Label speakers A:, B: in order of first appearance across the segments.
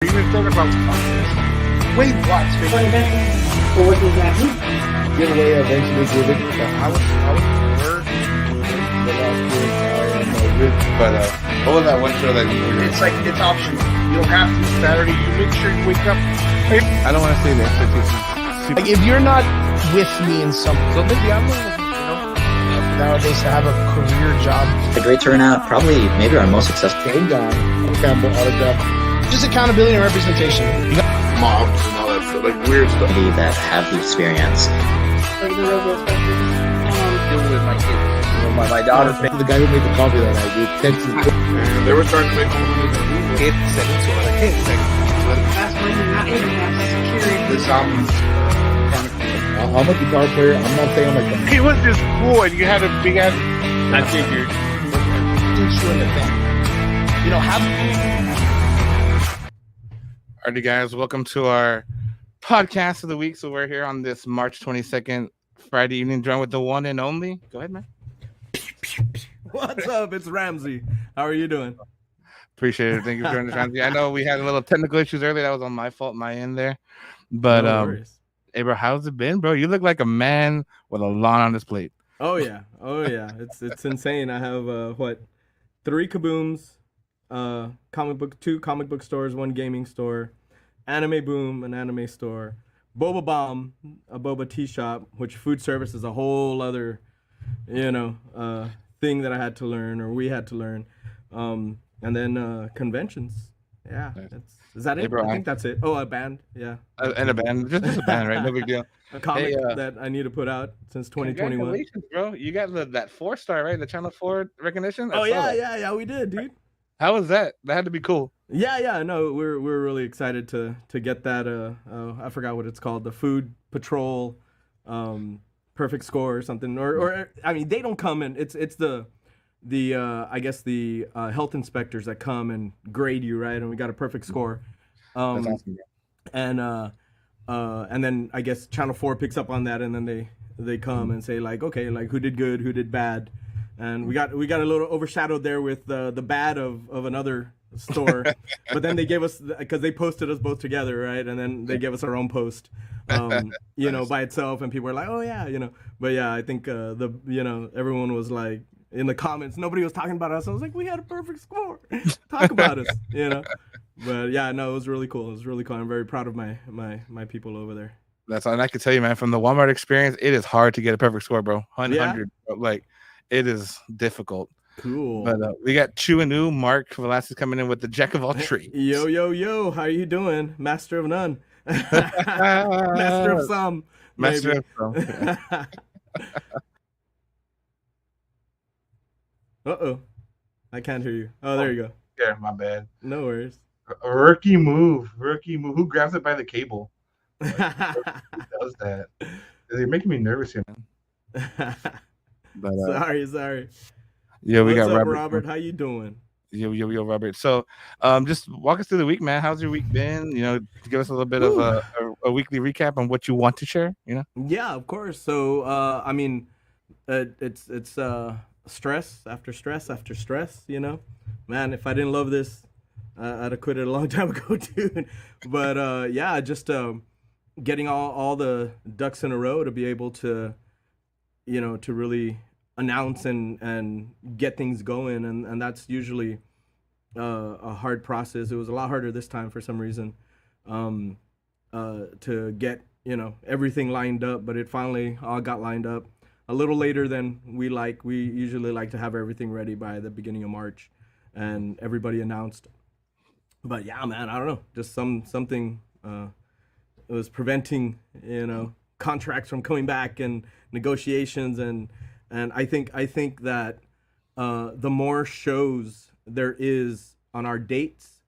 A: Even talking about wait, what?
B: Well, what does that mean?
C: Giveaway eventually given.
A: I was bored
C: The last year, I am rich.
A: but what was that one show that you were? It's like it's optional. You don't have to Saturday. You make sure you wake up.
D: I don't want to say the expectations.
E: Like, if you're not with me in something,
A: So maybe I'm
E: nowadays to have a career job,
F: A great turnout, probably maybe our most successful.
C: Came down. Campbell autograph.
E: just accountability and representation.
A: moms and all that stuff, like weird stuff.
F: That have the experience.
B: Like the robo
A: Deal with my kids.
C: You know, my daughter, the guy who made the coffee that night, dude, Texas.
A: And they were starting to make more money than we were.
D: Kids sending to other kids. Like,
B: That's when you're not able to have security.
A: This
C: I'm a guitar player. I'm not saying I'm like that.
A: he was just cool, and you had a big ass. I figured.
E: Teach you an event. You know, have
D: alrighty, guys, welcome to our podcast of the week. So we're here on this March 22nd, Friday evening, joined with the one and only. Go ahead, man.
G: What's up? It's Ramsey. How are you doing?
D: Appreciate it. Thank you for joining us, Ramsey. I know we had a little technical issues earlier. That was on my fault, my end there. But
G: No worries.
D: hey, bro, how's it been, bro? You look like a man with a lot on his plate.
G: Oh yeah. It's insane. I have 3 kabooms, two comic book stores, 1 gaming store, Anime Boom, an anime store, Boba Bomb, a boba tea shop, which food service is a whole other, thing that I had to learn, or we had to learn, and then conventions. Yeah,
D: Nice.
G: is that
D: Hey,
G: it?
D: bro,
G: I think that's it. Oh, a band. Yeah,
D: And a band, just a band, right? No big deal.
G: a comic
D: Hey,
G: that I need to put out since 2021.
D: Congratulations, bro. You got that 4-star, right? The Channel 4 recognition. I
G: Oh
D: saw
G: yeah,
D: that.
G: yeah, we did, dude.
D: How was that? That had to be cool.
G: Yeah, no, we're really excited to get that. I forgot what it's called, the Food Patrol, perfect score or something. Or I mean, they don't come in. It's the I guess the health inspectors that come and grade you, right? And we got a perfect score.
D: That's awesome, bro.
G: And then I guess Channel 4 picks up on that, and then they come and say like, okay, like who did good, who did bad, and we got a little overshadowed there with the bad of another store, but then they gave us, because they posted us both together, right? And then they gave us our own post, by itself, and people were like, oh yeah, but yeah, I think everyone was like, in the comments, nobody was talking about us. I was like, we had a perfect score. Talk about us. But yeah, no, it was really cool. I'm very proud of my people over there.
D: That's all. And I can tell you, man, from the Walmart experience, it is hard to get a perfect score, bro. 100.
G: Yeah?
D: Like, it is difficult.
G: Cool.
D: But we got Chu and New, Mark Velasquez coming in with the jack of all trades.
G: Yo, how you doing? Master of none. Master of some.
D: Master
G: maybe.
D: of some.
G: Uh-oh. I can't hear you. Oh, there you go.
A: Yeah, my bad.
G: No worries.
A: A rookie move. Who grabs it by the cable? Who does that? They're making me nervous here, man.
D: But
G: Sorry.
D: yeah, we
G: What's
D: got
G: up,
D: Robert.
G: How you doing?
D: Yo, Robert. So, just walk us through the week, man. How's your week been? Give us a little bit of a weekly recap on what you want to share.
G: Yeah, of course. So, I mean, it's stress after stress after stress. Man, if I didn't love this, I'd have quit it a long time ago, dude. But yeah, just getting all the ducks in a row to be able to, to really announce and get things going, and that's usually a hard process. It was a lot harder this time for some reason, to get everything lined up, but it finally all got lined up a little later than we like. We usually like to have everything ready by the beginning of March, and everybody announced. But yeah, man, I don't know, just something was preventing contracts from coming back and negotiations, and I think that the more shows there is on our dates,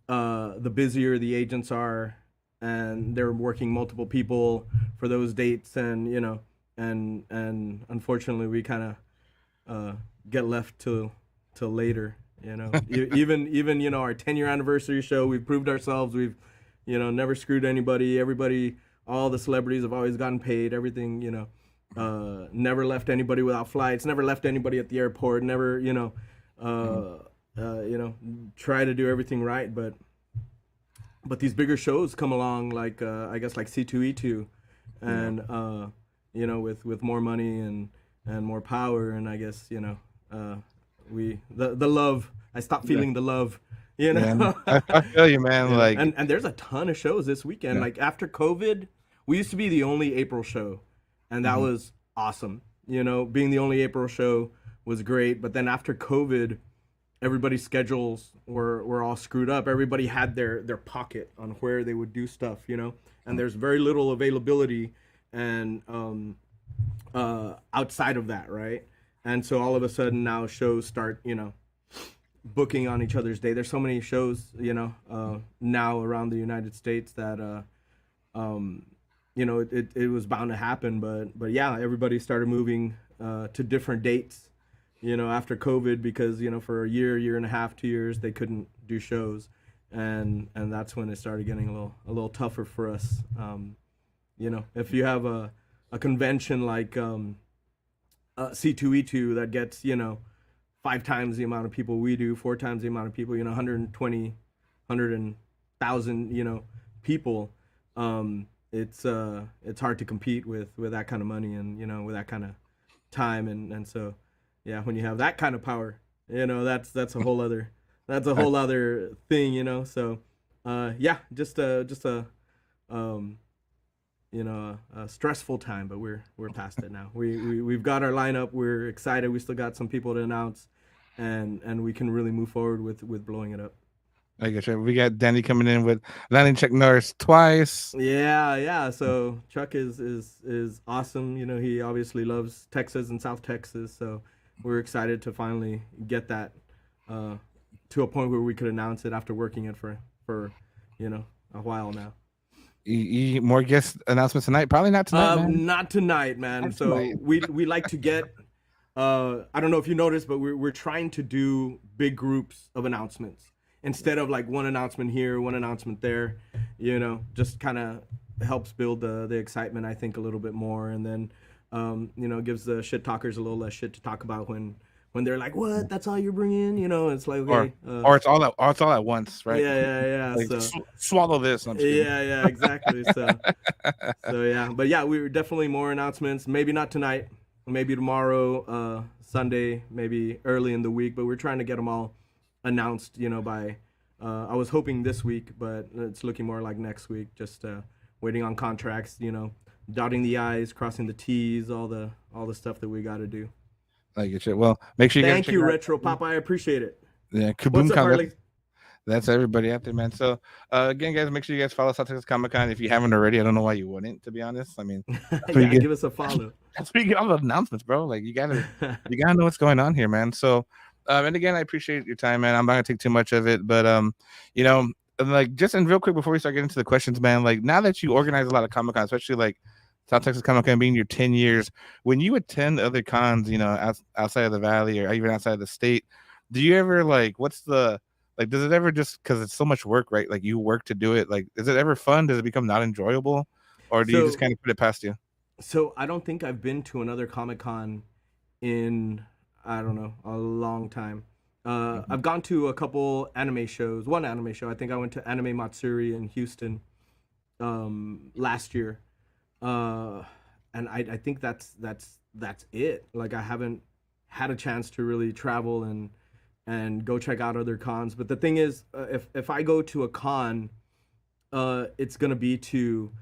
G: the busier the agents are, and they're working multiple people for those dates, and and unfortunately we kind of get left till later. Even our 10-year anniversary show, we've proved ourselves. We've never screwed anybody. Everybody, all the celebrities have always gotten paid. Everything, never left anybody without flights. Never left anybody at the airport. Never, try to do everything right. But but these bigger shows come along, like I guess like C2E2, and you know, with more money and more power, and I guess, you know, the love. I stopped feeling the love, you know.
D: Man, I feel you, man.
G: Yeah.
D: Like,
G: And there's a ton of shows this weekend. Like after COVID, we used to be the only April show, and that was awesome. You know, being the only April show was great. But then after COVID, everybody's schedules were all screwed up. Everybody had their pocket on where they would do stuff, you know. And there's very little availability and outside of that, right? And so all of a sudden now shows start, you know, booking on each other's day. There's so many shows, you know, now around the United States that, you know, it was bound to happen. But yeah, everybody started moving to different dates, you know, after COVID, because, you know, for a year and a half, 2 years, they couldn't do shows. And that's when it started getting a little tougher for us. You know, if you have a convention like C2E2 that gets, you know, 5 times the amount of people we do, 4 times the amount of people, you know, 100,000, you know, people, it's hard to compete with that kind of money and, you know, with that kind of time. And so, yeah, when you have that kind of power, you know, that's a whole other thing, you know. So, yeah, just a you know, a stressful time, but we're past it now. We've got our lineup. We're excited. We still got some people to announce, and we can really move forward with blowing it up.
D: I guess we got Danny coming in with landing Chuck Norris twice.
G: Yeah. So Chuck is awesome. You know, he obviously loves Texas and South Texas. So we're excited to finally get that to a point where we could announce it after working it for you know, a while now.
D: More guest announcements tonight? Probably not tonight, man.
G: Not tonight, man.
D: Not
G: so
D: tonight.
G: we like to get. I don't know if you noticed, but we're trying to do big groups of announcements instead of like one announcement here, one announcement there. You know, just kind of helps build the excitement, I think, a little bit more, and then you know, gives the shit talkers a little less shit to talk about when they're like, "What? That's all you're bringing?" You know, it's like, okay,
D: or it's all at once, right?
G: Yeah.
D: Like,
G: So
D: swallow this. I'm just kidding.
G: yeah, exactly. So yeah, but yeah, we were definitely more announcements. Maybe not tonight, maybe tomorrow, Sunday, maybe early in the week. But we're trying to get them all announced, you know, by. I was hoping this week, but it's looking more like next week. Just waiting on contracts, you know, dotting the I's, crossing the T's, all the stuff that we got to do.
D: Like it should. Well, make sure you
G: Thank
D: guys
G: you,
D: check
G: Retro Pop. I appreciate it.
D: Yeah,
G: What's
D: Kaboom
G: up,
D: Con.
G: Harley?
D: That's everybody out there, man. So again, guys, make sure you guys follow South Texas Comic Con if you haven't already. I don't know why you wouldn't, to be honest. I mean,
G: Yeah, give us a follow.
D: that's where you get all the announcements, bro. Like you gotta know what's going on here, man. So and again, I appreciate your time, man. I'm not gonna take too much of it, but you know, like just and real quick before we start getting into the questions, man, like now that you organize a lot of Comic Con, especially like South Texas Comic Con being your 10 years, when you attend other cons, you know, outside of the valley or even outside of the state, do you ever like, does it ever just, because it's so much work, right? Like you work to do it. Like, is it ever fun? Does it become not enjoyable? Or do you just kind of put it past you?
G: So I don't think I've been to another Comic Con in, I don't know, a long time. I've gone to a couple anime shows, one anime show. I think I went to Anime Matsuri in Houston last year. And I think that's it. Like I haven't had a chance to really travel and go check out other cons. But the thing is, if I go to a con, it's gonna be to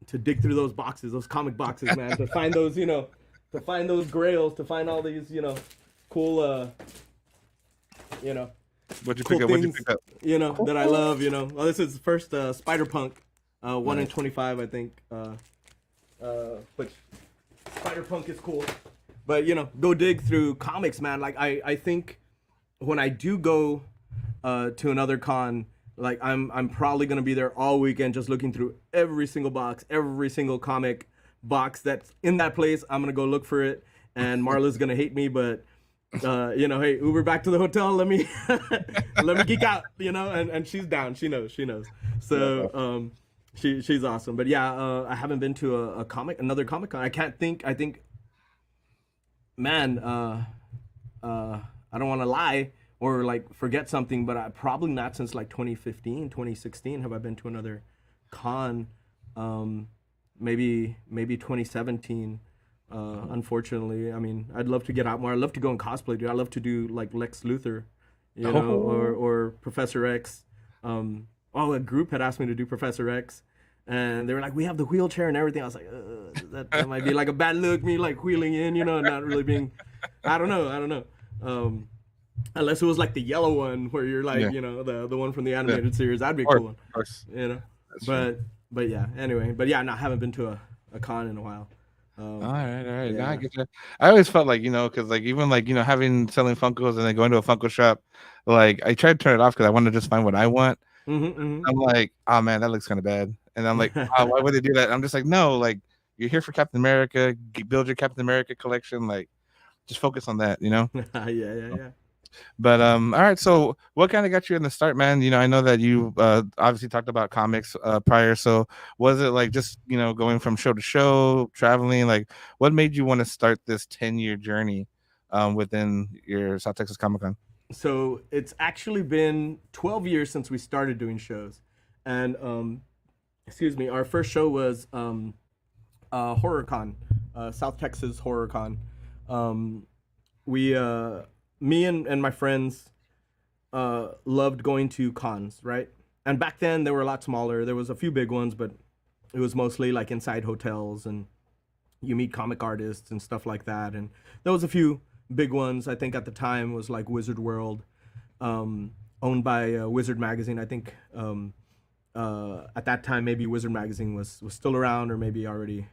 G: dig through those boxes, those comic boxes, man, to find those, you know, to find those grails, to find all these, you know, cool, you know,
D: What'd you
G: cool
D: pick up? What'd you pick up?
G: you know, that I love, you know. Well, this is first Spider-Punk, 1 in 25, I think. Which Spider-Punk is cool. But, you know, go dig through comics, man. Like, I think when I do go to another con, like, I'm probably going to be there all weekend just looking through every single box, every single comic box that's in that place. I'm going to go look for it. And Marla's going to hate me, but... you know, hey, Uber back to the hotel. Let me geek out, you know, and she's down. She knows. So she's awesome. But yeah, I haven't been to another Comic Con. I think, man, I don't want to lie. or like forget something, but I probably not since like 2015, 2016 have I been to another con. Maybe 2017. Unfortunately, I mean, I'd love to get out more. I'd love to go and cosplay, dude. I love to do like Lex Luthor, you know, or Professor X. A group had asked me to do Professor X, and they were like, "We have the wheelchair and everything." I was like, that might be like a bad look, me like wheeling in, you know, and not really being. I don't know. Unless it was like the yellow one where you're like, you know, the one from the animated series, that'd be a cool one,
D: of course.
G: you know.
D: That's
G: But yeah, anyway, no, I haven't been to a con in a while.
D: all right.
G: Yeah.
D: No, I get that. I always felt like, you know, because like even like, you know, selling Funkos and then going to a Funko shop, like I tried to turn it off because I wanted to just find what I want. I'm like, oh man, that looks kind of bad. And I'm like, oh, why would they do that? I'm just like, no, like you're here for Captain America, build your Captain America collection, like just focus on that, you know?
G: Yeah.
D: But all right, so what kind of got you in the start, man? You know, I know that you obviously talked about comics prior, so was it like just, you know, going from show to show, traveling? Like what made you want to start this 10-year journey within your South Texas Comic Con?
G: So it's actually been 12 years since we started doing shows, and our first show was HorrorCon, South Texas HorrorCon. Me and my friends loved going to cons, right? And back then they were a lot smaller. There was a few big ones, but it was mostly like inside hotels, and you meet comic artists and stuff like that. And there was a few big ones. I think at the time was like Wizard World, owned by Wizard Magazine. I think at that time maybe Wizard Magazine was still around, or maybe already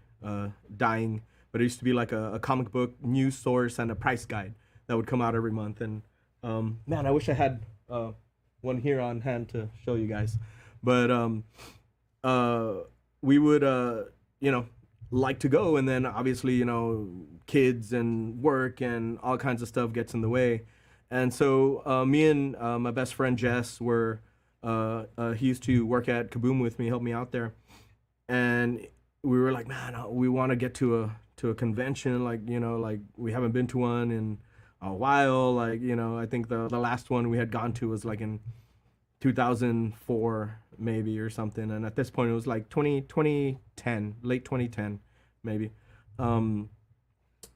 G: dying. But it used to be like a comic book news source and a price guide that would come out every month. And man, I wish I had one here on hand to show you guys. But we would you know, like to go, and then obviously, you know, kids and work and all kinds of stuff gets in the way. And so me and my best friend Jess were he used to work at Kaboom with me, help me out there, and we were like, man, we want to get to a convention, like, you know, like we haven't been to one in a while. Like, you know, I think the last one we had gone to was like in 2004 maybe or something, and at this point it was like 2010, late 2010 maybe.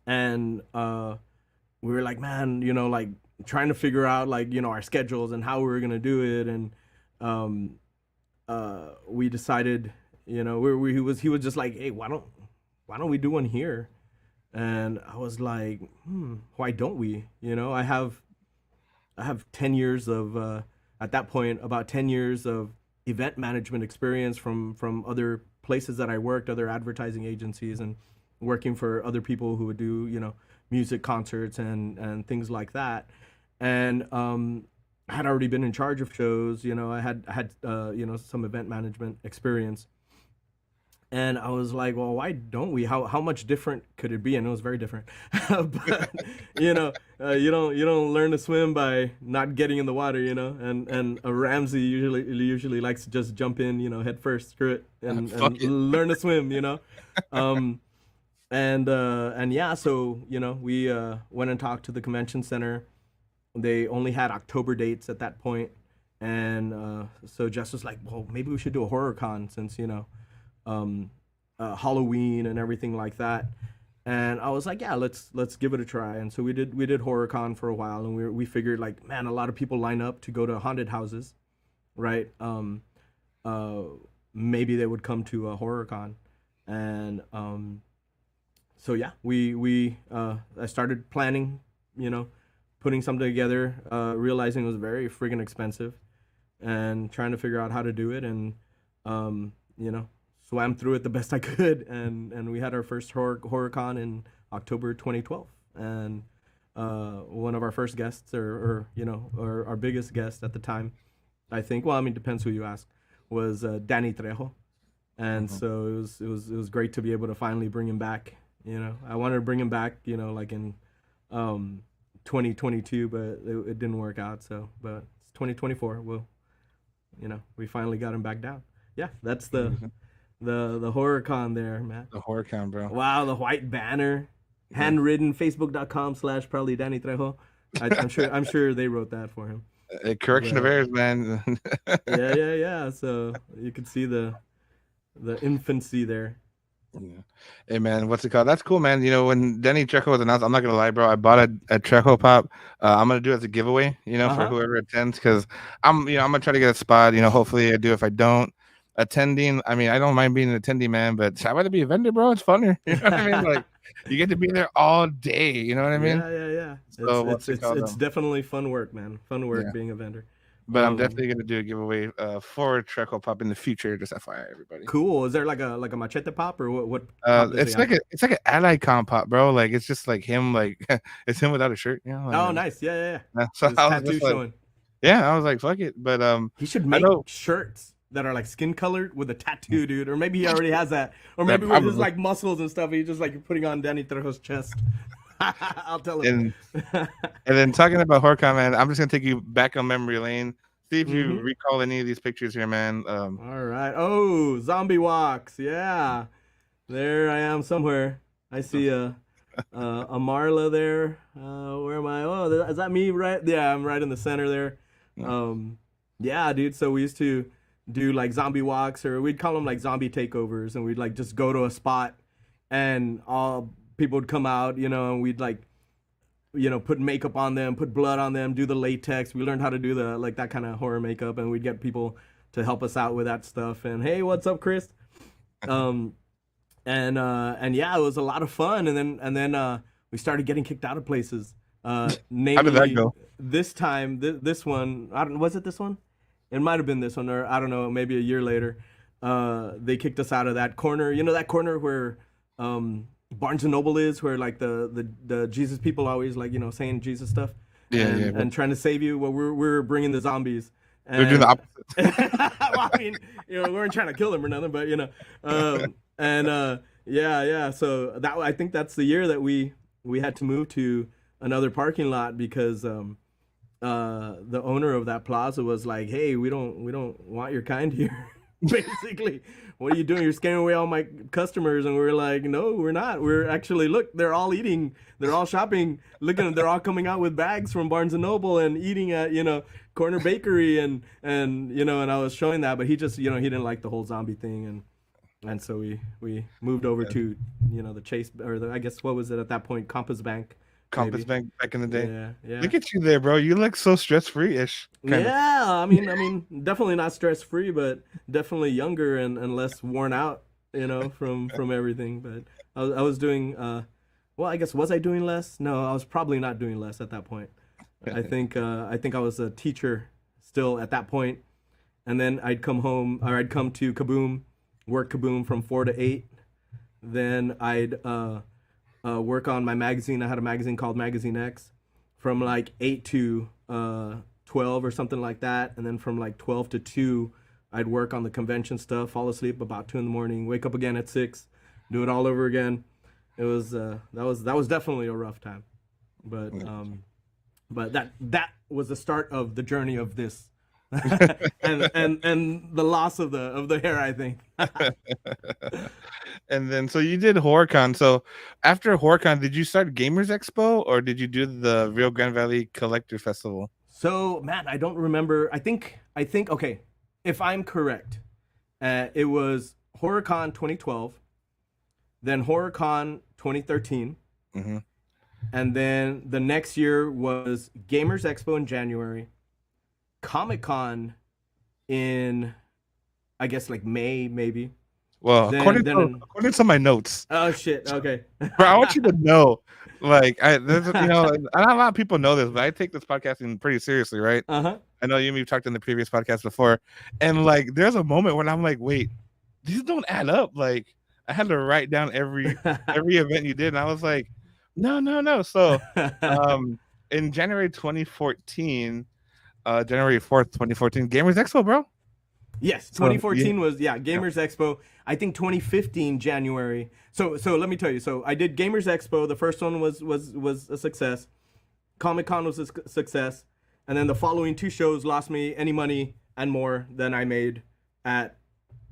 G: And we were like, man, you know, like trying to figure out like, you know, our schedules and how we were gonna do it. And we decided, you know, he was just like, hey, why don't we do one here? And I was like, why don't we? You know, I have 10 years of at that point about 10 years of event management experience from other places that I worked, other advertising agencies, and working for other people who would do, you know, music concerts and things like that. And I had already been in charge of shows, you know, I had you know, some event management experience. And I was like, well, why don't we? How much different could it be? And it was very different. But you know, you don't learn to swim by not getting in the water, you know. And Ramsey usually likes to just jump in, you know, head first, screw it, and learn to swim, you know. And yeah, so you know, we went and talked to the convention center. They only had October dates at that point, and so Jess was like, well, maybe we should do a horror con, since, you know, Halloween and everything like that. And I was like, yeah, let's give it a try. And so we did HorrorCon for a while, and we figured, like, man, a lot of people line up to go to haunted houses, right? Maybe they would come to a HorrorCon. And so yeah, I started planning, you know, putting something together, realizing it was very friggin' expensive, and trying to figure out how to do it. And you know, swam through it the best I could, and we had our first HorrorCon in October 2012. And one of our first guests, or you know, or our biggest guest at the time, I think, well, I mean, depends who you ask, was Danny Trejo. And so it was great to be able to finally bring him back. You know, I wanted to bring him back, you know, like in 2022, but it didn't work out. So, but it's 2024. Well, you know, we finally got him back down. Yeah, that's the HorrorCon there, man.
D: The HorrorCon, bro.
G: Wow, the white banner, handwritten, facebook.com/probably Danny Trejo. I'm sure they wrote that for him.
D: A correction of
G: But-
D: errors, man.
G: Yeah. So you can see the infancy there.
D: Yeah. Hey man, what's it called? That's cool, man. You know, when Denny Trejo was announced, I'm not gonna lie, bro. I bought a Trejo pop. I'm gonna do it as a giveaway, you know, for
G: Uh-huh.
D: whoever attends, because I'm gonna try to get a spot. You know, hopefully I do. If I don't, attending, I mean, I don't mind being an attendee, man, but I'd rather be a vendor, bro. It's funner. You know what I mean? Like, you get to be there all day. You know what I mean?
G: Yeah.
D: So what's it called,
G: It's definitely fun work, man. Fun work
D: Yeah.
G: being a vendor.
D: But I'm definitely gonna do a giveaway for Trejo pop in the future. Just FYI, everybody.
G: Cool. Is there like a machete pop or what? Pop does
D: It's
G: he have?
D: it's like an ally comp pop, bro. Like it's just like him, like it's him without a shirt. You know? Like,
G: Oh, nice. Yeah.
D: yeah. So
G: His
D: I was
G: tattoo
D: just like,
G: showing.
D: yeah, I was like, fuck it. But
G: He should
D: I
G: make
D: know-
G: shirts that are like skin colored with a tattoo, dude. Or maybe he already has that. Or
D: Yeah,
G: maybe with his
D: probably.
G: like muscles and stuff, he's just like putting on Danny Trejo's chest. I'll tell him.
D: and then talking about HorrorCon, man, I'm just gonna take you back on memory lane. See if you
G: Mhm.
D: recall any of these pictures here, man.
G: All right. Oh, zombie walks. Yeah. There I am somewhere. I see a Marla there. Where am I? Oh, is that me? Right? Yeah, I'm right in the center there. Yeah, dude. So we used to do like zombie walks, or we'd call them like zombie takeovers, and we'd like just go to a spot, and all people would come out, you know, and we'd like, you know, put makeup on them, put blood on them, do the latex. We learned how to do the like that kind of horror makeup, and we'd get people to help us out with that stuff. And hey, what's up, Chris? And yeah, it was a lot of fun. And then we started getting kicked out of places. Namely,
D: How did that go?
G: This time, this one, was it this one? It might have been this one, or I don't know, maybe a year later. They kicked us out of that corner. You know that corner where Barnes and Noble is, where like the Jesus people always like, you know, saying Jesus stuff, and trying to save you. Well, we're bringing the zombies. And,
D: They're doing the opposite.
G: well, I mean, you know, we weren't trying to kill them or nothing, but you know, yeah. So that, I think that's the year that we had to move to another parking lot because the owner of that plaza was like, "Hey, we don't want your kind here." Basically, what are you doing? You're scaring away all my customers. And we were like, no, we're not. We're actually, look, they're all eating, they're all shopping, looking, they're all coming out with bags from Barnes and Noble and eating at, you know, Corner Bakery and you know, and I was showing that, but he just, you know, he didn't like the whole zombie thing, and so we moved over to, you know, the Chase, or I guess what was it at that point, Compass Bank.
D: Compass Bank back in the day.
G: Yeah.
D: Look at you there, bro. You look so stress free ish.
G: Yeah, I mean, definitely not stress free, but definitely younger and less worn out, you know, from everything. But I was doing, well, I guess, was I doing less? No, I was probably not doing less at that point. I think I was a teacher still at that point, and then I'd come home, or I'd come to Kaboom, work Kaboom from 4 to 8. Then I'd work on my magazine. I had a magazine called Magazine X from like 8 to 12 or something like that. And then from like 12 to 2, I'd work on the convention stuff, fall asleep about 2 in the morning, wake up again at 6, do it all over again. It was, that was definitely a rough time. But that was the start of the journey of this. and the loss of the hair, I think.
D: And then, so you did HorrorCon. So after HorrorCon, did you start Gamers Expo or did you do the Rio Grande Valley Collector Festival?
G: So, man, I don't remember. I think. Okay, if I'm correct, it was HorrorCon 2012, then HorrorCon 2013, and then the next year was Gamers Expo in January, Comic-Con in, I guess, like May, maybe.
D: Well, according to my notes.
G: Oh shit! Okay.
D: Bro, I want you to know, like, there's, you know, not a lot of people know this, but I take this podcasting pretty seriously, right?
G: Uh-huh.
D: I know you and me talked in the previous podcast before, and like, there's a moment when I'm like, wait, these don't add up. Like, I had to write down every event you did, and I was like, no. So, in January 2014, January 4th, 2014, Gamers Expo, bro.
G: Yes, 2014 was Gamers Expo. I think 2015 January. So let me tell you. So I did Gamers Expo. The first one was a success. Comic-Con was a success, and then the following 2 shows lost me any money and more than I made at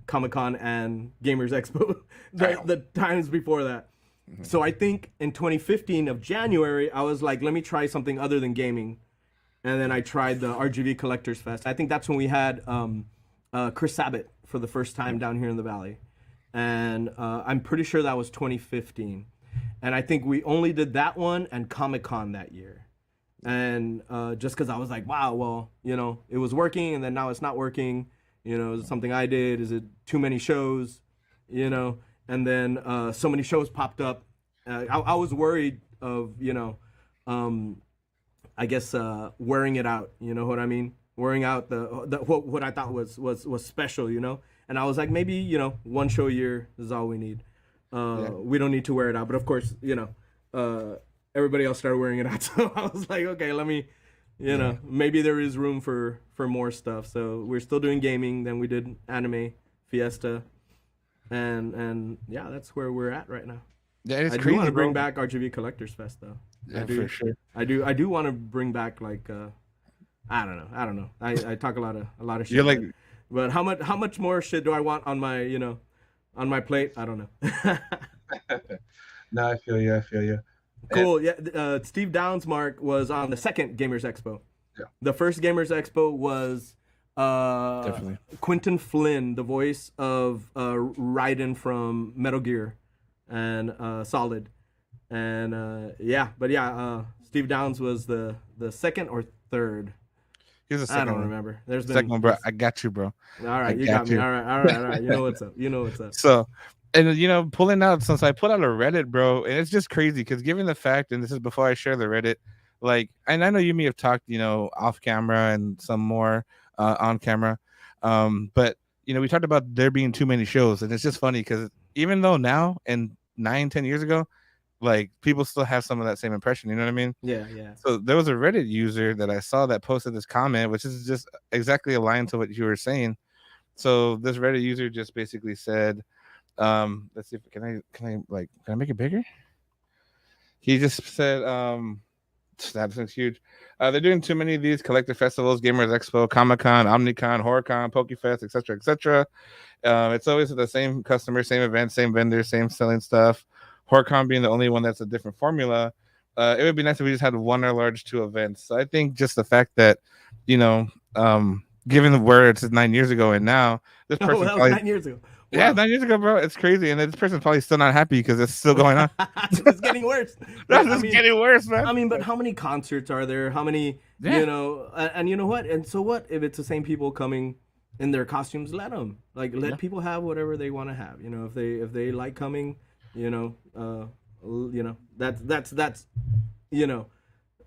G: Comic-Con and Gamers Expo the times before that. So I think in 2015 of January, I was like, let me try something other than gaming. And then I tried the RGV Collectors Fest. I think that's when we had Chris Sabat for the first time down here in the Valley. And I'm pretty sure that was 2015. And I think we only did that one and Comic-Con that year. And just because I was like, wow, well, you know, it was working and then now it's not working. You know, is it something I did? Is it too many shows? You know, and then so many shows popped up. I was worried of, you know, I guess wearing it out. You know what I mean? Wearing out the what I thought was special. You know, and I was like, maybe, you know, one show a year is all we need. We don't need to wear it out. But of course, you know, everybody else started wearing it out. So I was like, okay, let me, you know, maybe there is room for more stuff. So we're still doing gaming. Then we did anime, Fiesta, and yeah, that's where we're at right now.
D: Yeah, it's
G: I
D: crazy,
G: do want to bring
D: bro.
G: back RGV Collectors Fest though.
D: Yeah, for sure.
G: I do want to bring back like I don't know. I talk a lot of shit.
D: You're like,
G: but how much more shit do I want on my, you know, on my plate? I don't know.
A: No, I feel you.
G: Cool. Yeah. Steve Downs, Mark, was on the second Gamers Expo.
A: Yeah.
G: The first Gamers Expo was
D: Definitely.
G: Quentin Flynn, the voice of Raiden from Metal Gear and Solid. And Steve Downs was the second or third.
D: Here's the second
G: I don't
D: one.
G: remember. There's been
D: Second one, bro. I got you, bro.
G: All right,
D: I
G: you got me. All right. You know what's up. You know what's up.
D: So, and you know, pulling out, since I put out a Reddit, bro, and it's just crazy because given the fact, and this is before I share the Reddit, like, and I know you may have talked, you know, off camera and some more on camera, but you know, we talked about there being too many shows, and it's just funny because even though now and 9-10 years ago, like, people still have some of that same impression, you know what I mean?
G: Yeah.
D: So there was a Reddit user that I saw that posted this comment, which is just exactly aligned to what you were saying. So this Reddit user just basically said, let's see if can I make it bigger? He just said, that's huge. They're doing too many of these collector festivals, Gamers Expo, Comic-Con, OmniCon, HorrorCon, PokeFest, etc., etc. It's always the same customer, same event, same vendor, same selling stuff. HorrorCon being the only one that's a different formula. It would be nice if we just had one or large two events. So I think just the fact that, you know, given where it's 9 years ago and now, this person
G: that was 9 years ago. Wow.
D: Yeah, 9 years ago, bro. It's crazy, and this person's probably still not happy because it's still going on.
G: It's getting worse.
D: That's just getting worse, man.
G: I mean, but how many concerts are there? How many, you know, and you know what? And so what if it's the same people coming in their costumes? Let them, like, let people have whatever they want to have. You know, if they like coming, you know, that's you know,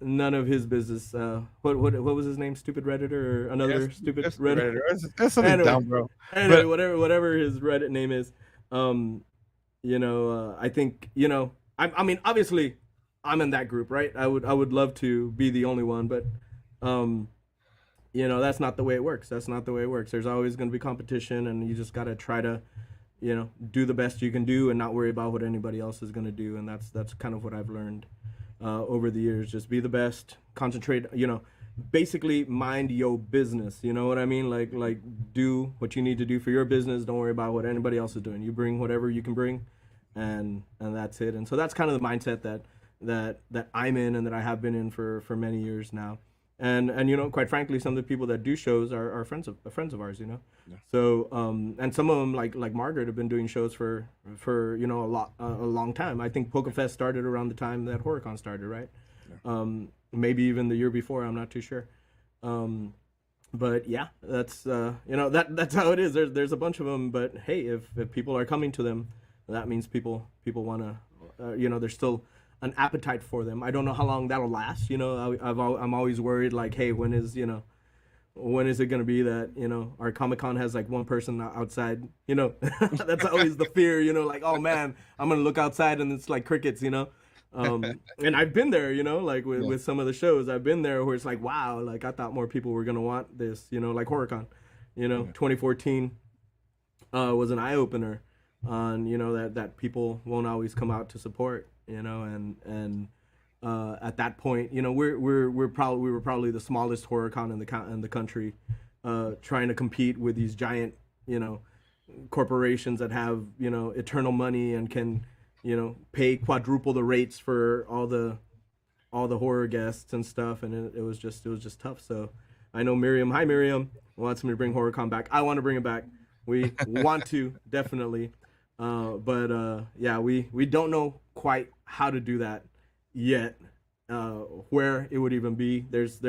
G: none of his business. What was his name? Stupid Redditor or another stupid Redditor?
D: That's something dumb, bro.
G: Anyway, whatever his Reddit name is, you know, I think, you know, I mean, obviously, I'm in that group, right? I would love to be the only one, but, you know, that's not the way it works. There's always going to be competition, and you just got to try to, you know, do the best you can do and not worry about what anybody else is going to do. And that's kind of what I've learned over the years. Just be the best, concentrate, you know, basically mind your business. You know what I mean? Like do what you need to do for your business. Don't worry about what anybody else is doing. You bring whatever you can bring, and that's it. And so that's kind of the mindset that I'm in and that I have been in for many years now. And you know, quite frankly, some of the people that do shows are friends of ours, you know. Yeah. So and some of them like Margaret have been doing shows for you know a long time. I think PokeFest started around the time that HorrorCon started, right? Yeah. Maybe even the year before. I'm not too sure. But yeah, that's you know, that's how it is. There's a bunch of them, but hey, if people are coming to them, that means people want to you know, there's still an appetite for them. I don't know how long that'll last. You know, I'm always worried, like, hey, when is it going to be that, you know, our Comic-Con has like one person outside, you know. That's always the fear, you know, like, oh man, I'm going to look outside and it's like crickets, you know. And I've been there, you know, like with some of the shows, I've been there where it's like, wow, like I thought more people were going to want this, you know, like HorrorCon, you know. 2014 was an eye-opener on, you know, that people won't always come out to support, you know, and at that point, you know, we were probably the smallest HorrorCon in the country, trying to compete with these giant, you know, corporations that have, you know, eternal money and can, pay quadruple the rates for all the horror guests and stuff, and it was just tough. So I know Miriam. Hi, Miriam. Wants me to bring HorrorCon back. I want to bring it back. We want to, definitely. But we don't know quite how to do that yet. Where it would even be. There's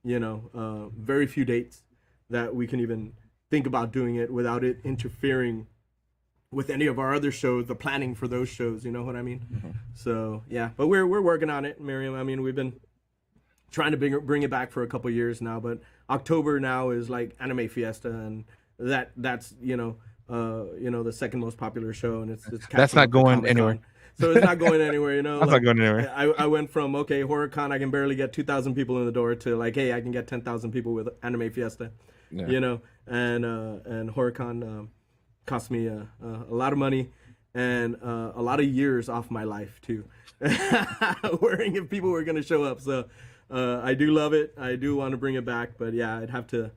G: very few dates that we can even think about doing it without it interfering with any of our other shows, the planning for those shows, you know what I mean? Mm-hmm. So yeah, but we're working on it, Miriam. I mean, we've been trying to bring it back for a couple years now, but October now is like Anime Fiesta, and that's the second most popular show, and it's
D: that's not going anywhere.
G: So it's not going anywhere,
D: That's not going anywhere.
G: I went from HorrorCon, I can barely get 2,000 people in the door, to like, hey, I can get 10,000 people with Anime Fiesta, and HorrorCon cost me a lot of money and a lot of years off my life too, worrying if people were going to show up. So I do love it. I do want to bring it back, but yeah, I'd have to,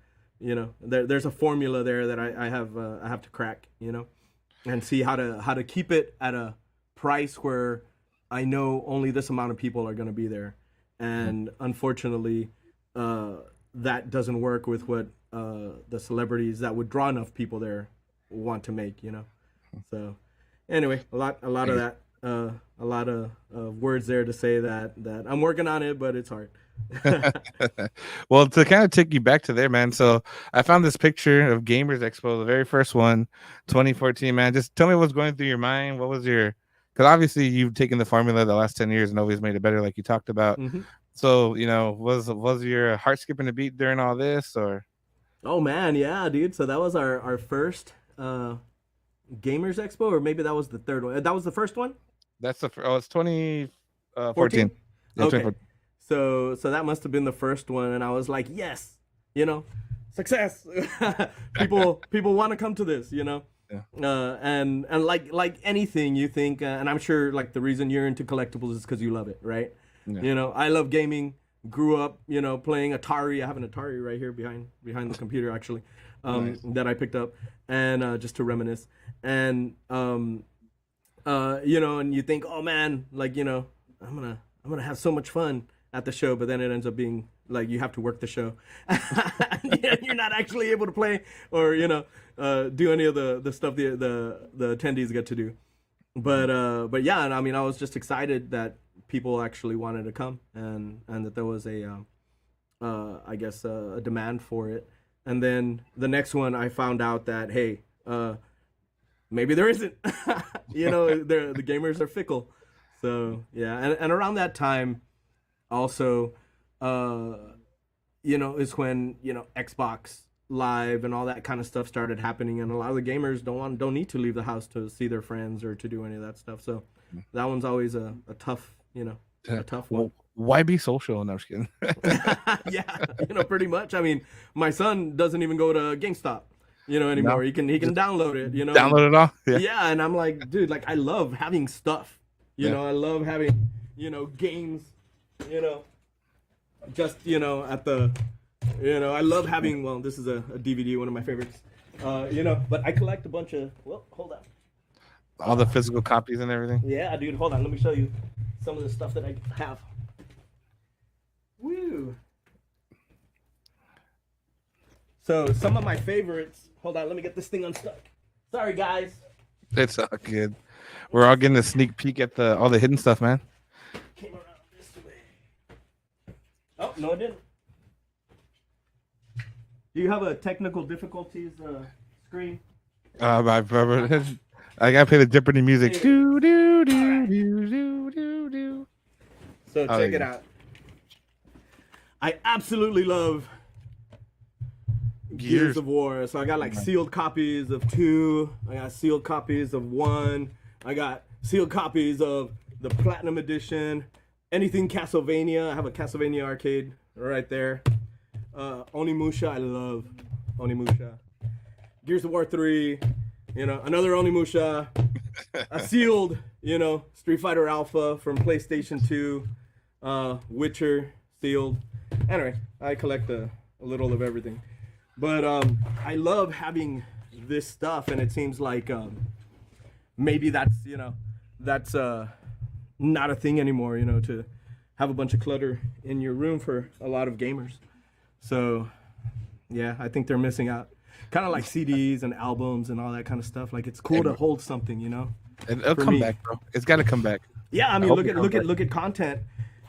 G: there's a formula there that I have to crack, and see how to keep it at a price where I know only this amount of people are going to be there. And unfortunately, that doesn't work with what the celebrities that would draw enough people there want to make, So anyway, a lot of that, a lot of words there to say that I'm working on it, but it's hard.
D: Well, to kind of take you back to there, man. So I found this picture of Gamers Expo, the very first one, 2014, man. Just tell me what's going through your mind. What was your, because obviously you've taken the formula the last 10 years and always made it better, like you talked about. Mm-hmm. So, was your heart skipping a beat during all this, or?
G: Oh man, yeah, dude. So that was our first Gamers Expo, or maybe that was the third one. That was the first one?
D: That's it's 2014.
G: Yeah, okay.
D: 2014.
G: So that must have been the first one, and I was like, yes, success. people want to come to this, Yeah. And like anything, you think, and I'm sure like the reason you're into collectibles is because you love it, right? Yeah. I love gaming. Grew up, playing Atari. I have an Atari right here behind the computer, actually, nice. That I picked up, and just to reminisce. And and you think, oh man, like I'm gonna have so much fun at the show, but then it ends up being like you have to work the show. You're not actually able to play or do any of the stuff the attendees get to do. But yeah, and I mean, I was just excited that people actually wanted to come, and that there was a demand for it. And then the next one, I found out that, hey, maybe there isn't. The gamers are fickle. So yeah, and around that time, also, is when Xbox Live and all that kind of stuff started happening, and a lot of the gamers don't need to leave the house to see their friends or to do any of that stuff. So that one's always a tough, a tough one.
D: Why be social? No, I'm just kidding.
G: Yeah, pretty much. I mean, my son doesn't even go to GameStop, anymore. No. He can download it,
D: Download it all?
G: Yeah, and I'm like, dude, like I love having stuff. I love having, games, just, at the, I love having, well, this is a DVD, one of my favorites, but I collect a bunch of, well, hold on.
D: All the physical copies and everything?
G: Yeah, dude, hold on. Let me show you some of the stuff that I have. Woo! So, some of my favorites, hold on, let me get this thing unstuck. Sorry, guys.
D: It's all good. We're all getting a sneak peek at all the hidden stuff, man.
G: Came around this way. Oh, no, it didn't. Do you have a technical difficulties screen?
D: My brother, I gotta play the Jeopardy music. Do do do do do do do.
G: So check it out. I absolutely love Gears of War. So I got like sealed copies of 2. I got sealed copies of 1. I got sealed copies of the Platinum Edition. Anything Castlevania. I have a Castlevania arcade right there. Onimusha. I love Onimusha. Gears of War 3. Another Onimusha. A sealed, Street Fighter Alpha from PlayStation 2. Witcher sealed. Anyway, I collect a little of everything. But I love having this stuff, and it seems like maybe that's that's not a thing anymore, to have a bunch of clutter in your room for a lot of gamers. So yeah, I think they're missing out. Kind of like CDs and albums and all that kind of stuff. Like it's cool to hold something,
D: It'll
G: for
D: come
G: me.
D: back, bro. It's got to come back.
G: Yeah, I mean,
D: hope
G: look
D: it
G: at
D: comes back.
G: look at content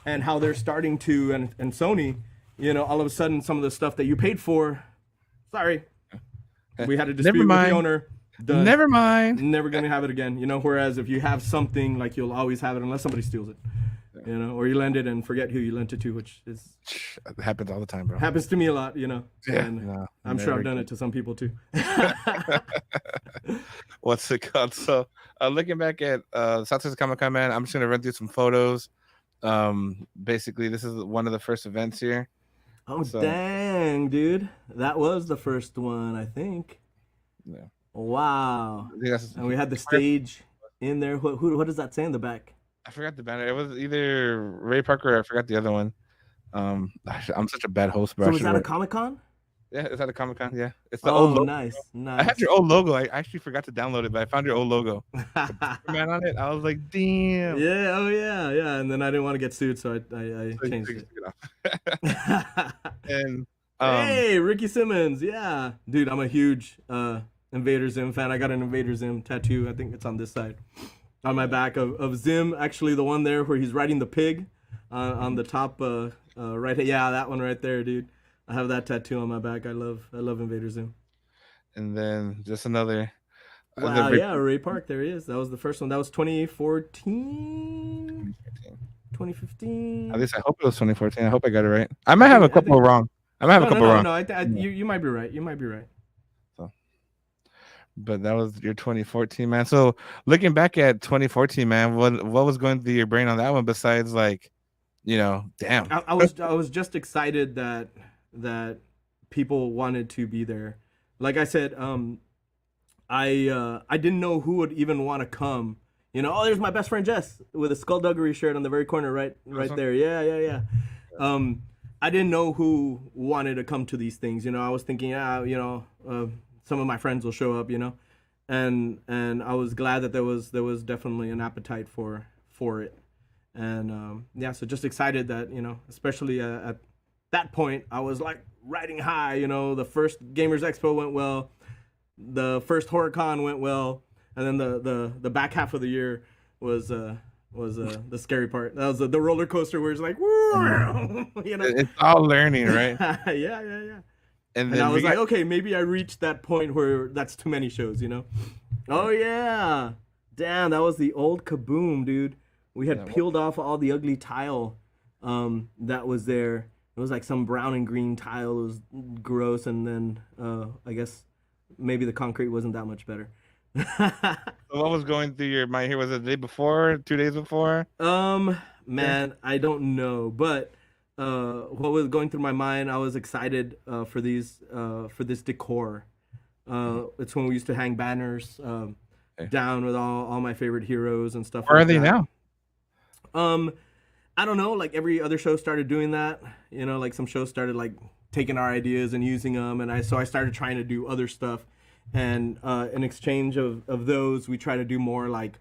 G: and how they're starting to, and Sony, all of a sudden some of the stuff that you paid for, sorry, we had a dispute with the owner. Done.
D: Never mind.
G: Never gonna have it again. Whereas if you have something, like, you'll always have it unless somebody steals it. Or you lend it and forget who you lent it to, which is
D: It happens all the time, bro.
G: happens to me a lot.
D: Yeah,
G: And
D: no,
G: I'm sure I've
D: never
G: done it to some people too.
D: What's it called? So, looking back at South Texas Comic-Con, man, I'm just gonna run through some photos. Basically, this is one of the first events here.
G: Oh,
D: So-
G: dang, dude. That was the first one, I think.
D: Yeah.
G: Wow.
D: I think that's-
G: And we had the stage in there. What does that say in the back?
D: I forgot the banner. It was either Ray Parker or I forgot the other one. I'm such a bad host, bro.
G: So
D: I
G: was
D: should
G: that a
D: write-
G: Comic-Con?
D: Yeah, it's at a Comic-Con. Yeah, it's the old
G: Oh,
D: logo.
G: nice.
D: I had your old logo. I actually forgot to download it, but I found your old logo.
G: Yeah,
D: Man on it. I was like, damn.
G: oh yeah. And then I didn't want to get sued, so I
D: So you
G: changed
D: took
G: it.
D: it off. And
G: Hey, Ricky Simmons. Yeah. Dude, I'm a huge Invader Zim fan. I got an Invader Zim tattoo. I think it's on this side. On my back of Zim, actually the one there where he's riding the pig on the top right. Yeah, that one right there, dude. I have that tattoo on my back. I love Invader Zim.
D: and then just another.
G: Wow, yeah, Ray Park, there he is. That was the first one. That was 2014, 2015.
D: At least I hope it was 2014. I hope I got it right. I might have a
G: I
D: couple
G: think-
D: wrong. I might have a couple wrong.
G: No. You might be right. You might be right.
D: But that was your 2014, man. So looking back at 2014, man, what was going through your brain on that one besides damn.
G: I was just excited that people wanted to be there. Like I said, I didn't know who would even want to come. There's my best friend Jess with a Skullduggery shirt on the very corner, right there. Yeah. I didn't know who wanted to come to these things. I was thinking, some of my friends will show up, and I was glad that there was definitely an appetite for it. And so just excited that, especially at that point, I was like riding high. The first Gamers Expo went well, the first HorrorCon went well, and then the back half of the year was the scary part. That was the roller coaster where it's like, woo,
D: It's all learning, right?
G: yeah.
D: And
G: And
D: then
G: I was
D: we
G: like,
D: got-
G: okay, maybe I reached that point where that's too many shows, Oh yeah, damn, that was the old Kaboom, dude. We had peeled off all the ugly tile that was there. It was like some brown and green tile. It was gross, and then I guess maybe the concrete wasn't that much better.
D: what was going through your mind here? Was it the day before, 2 days before?
G: Man, I don't know, but what was going through my mind, I was excited for this decor. It's when we used to hang banners down with all my favorite heroes and stuff.
D: Where
G: like
D: are they
G: that.
D: now?
G: I don't know. Like every other show started doing that. Like some shows started like taking our ideas and using them, and I started trying to do other stuff. And in exchange of those, we try to do more like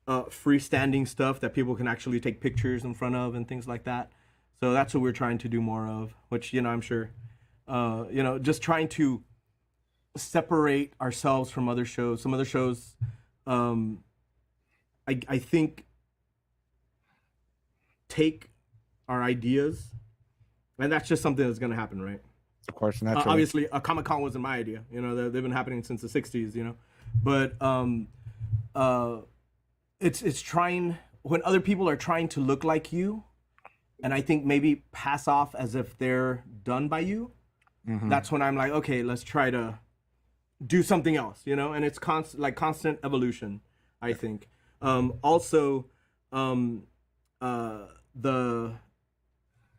G: freestanding stuff that people can actually take pictures in front of and things like that. So that's what we're trying to do more of, which, I'm sure, just trying to separate ourselves from other shows. Some other shows, I think, take our ideas, and that's just something that's going to happen, right?
D: Of course, naturally.
G: Obviously, a Comic-Con wasn't my idea. They've been happening since the 60s, But it's trying, when other people are trying to look like you, and I think maybe pass off as if they're done by you, that's when I'm like, okay, let's try to do something else, And it's constant evolution, I think. Also,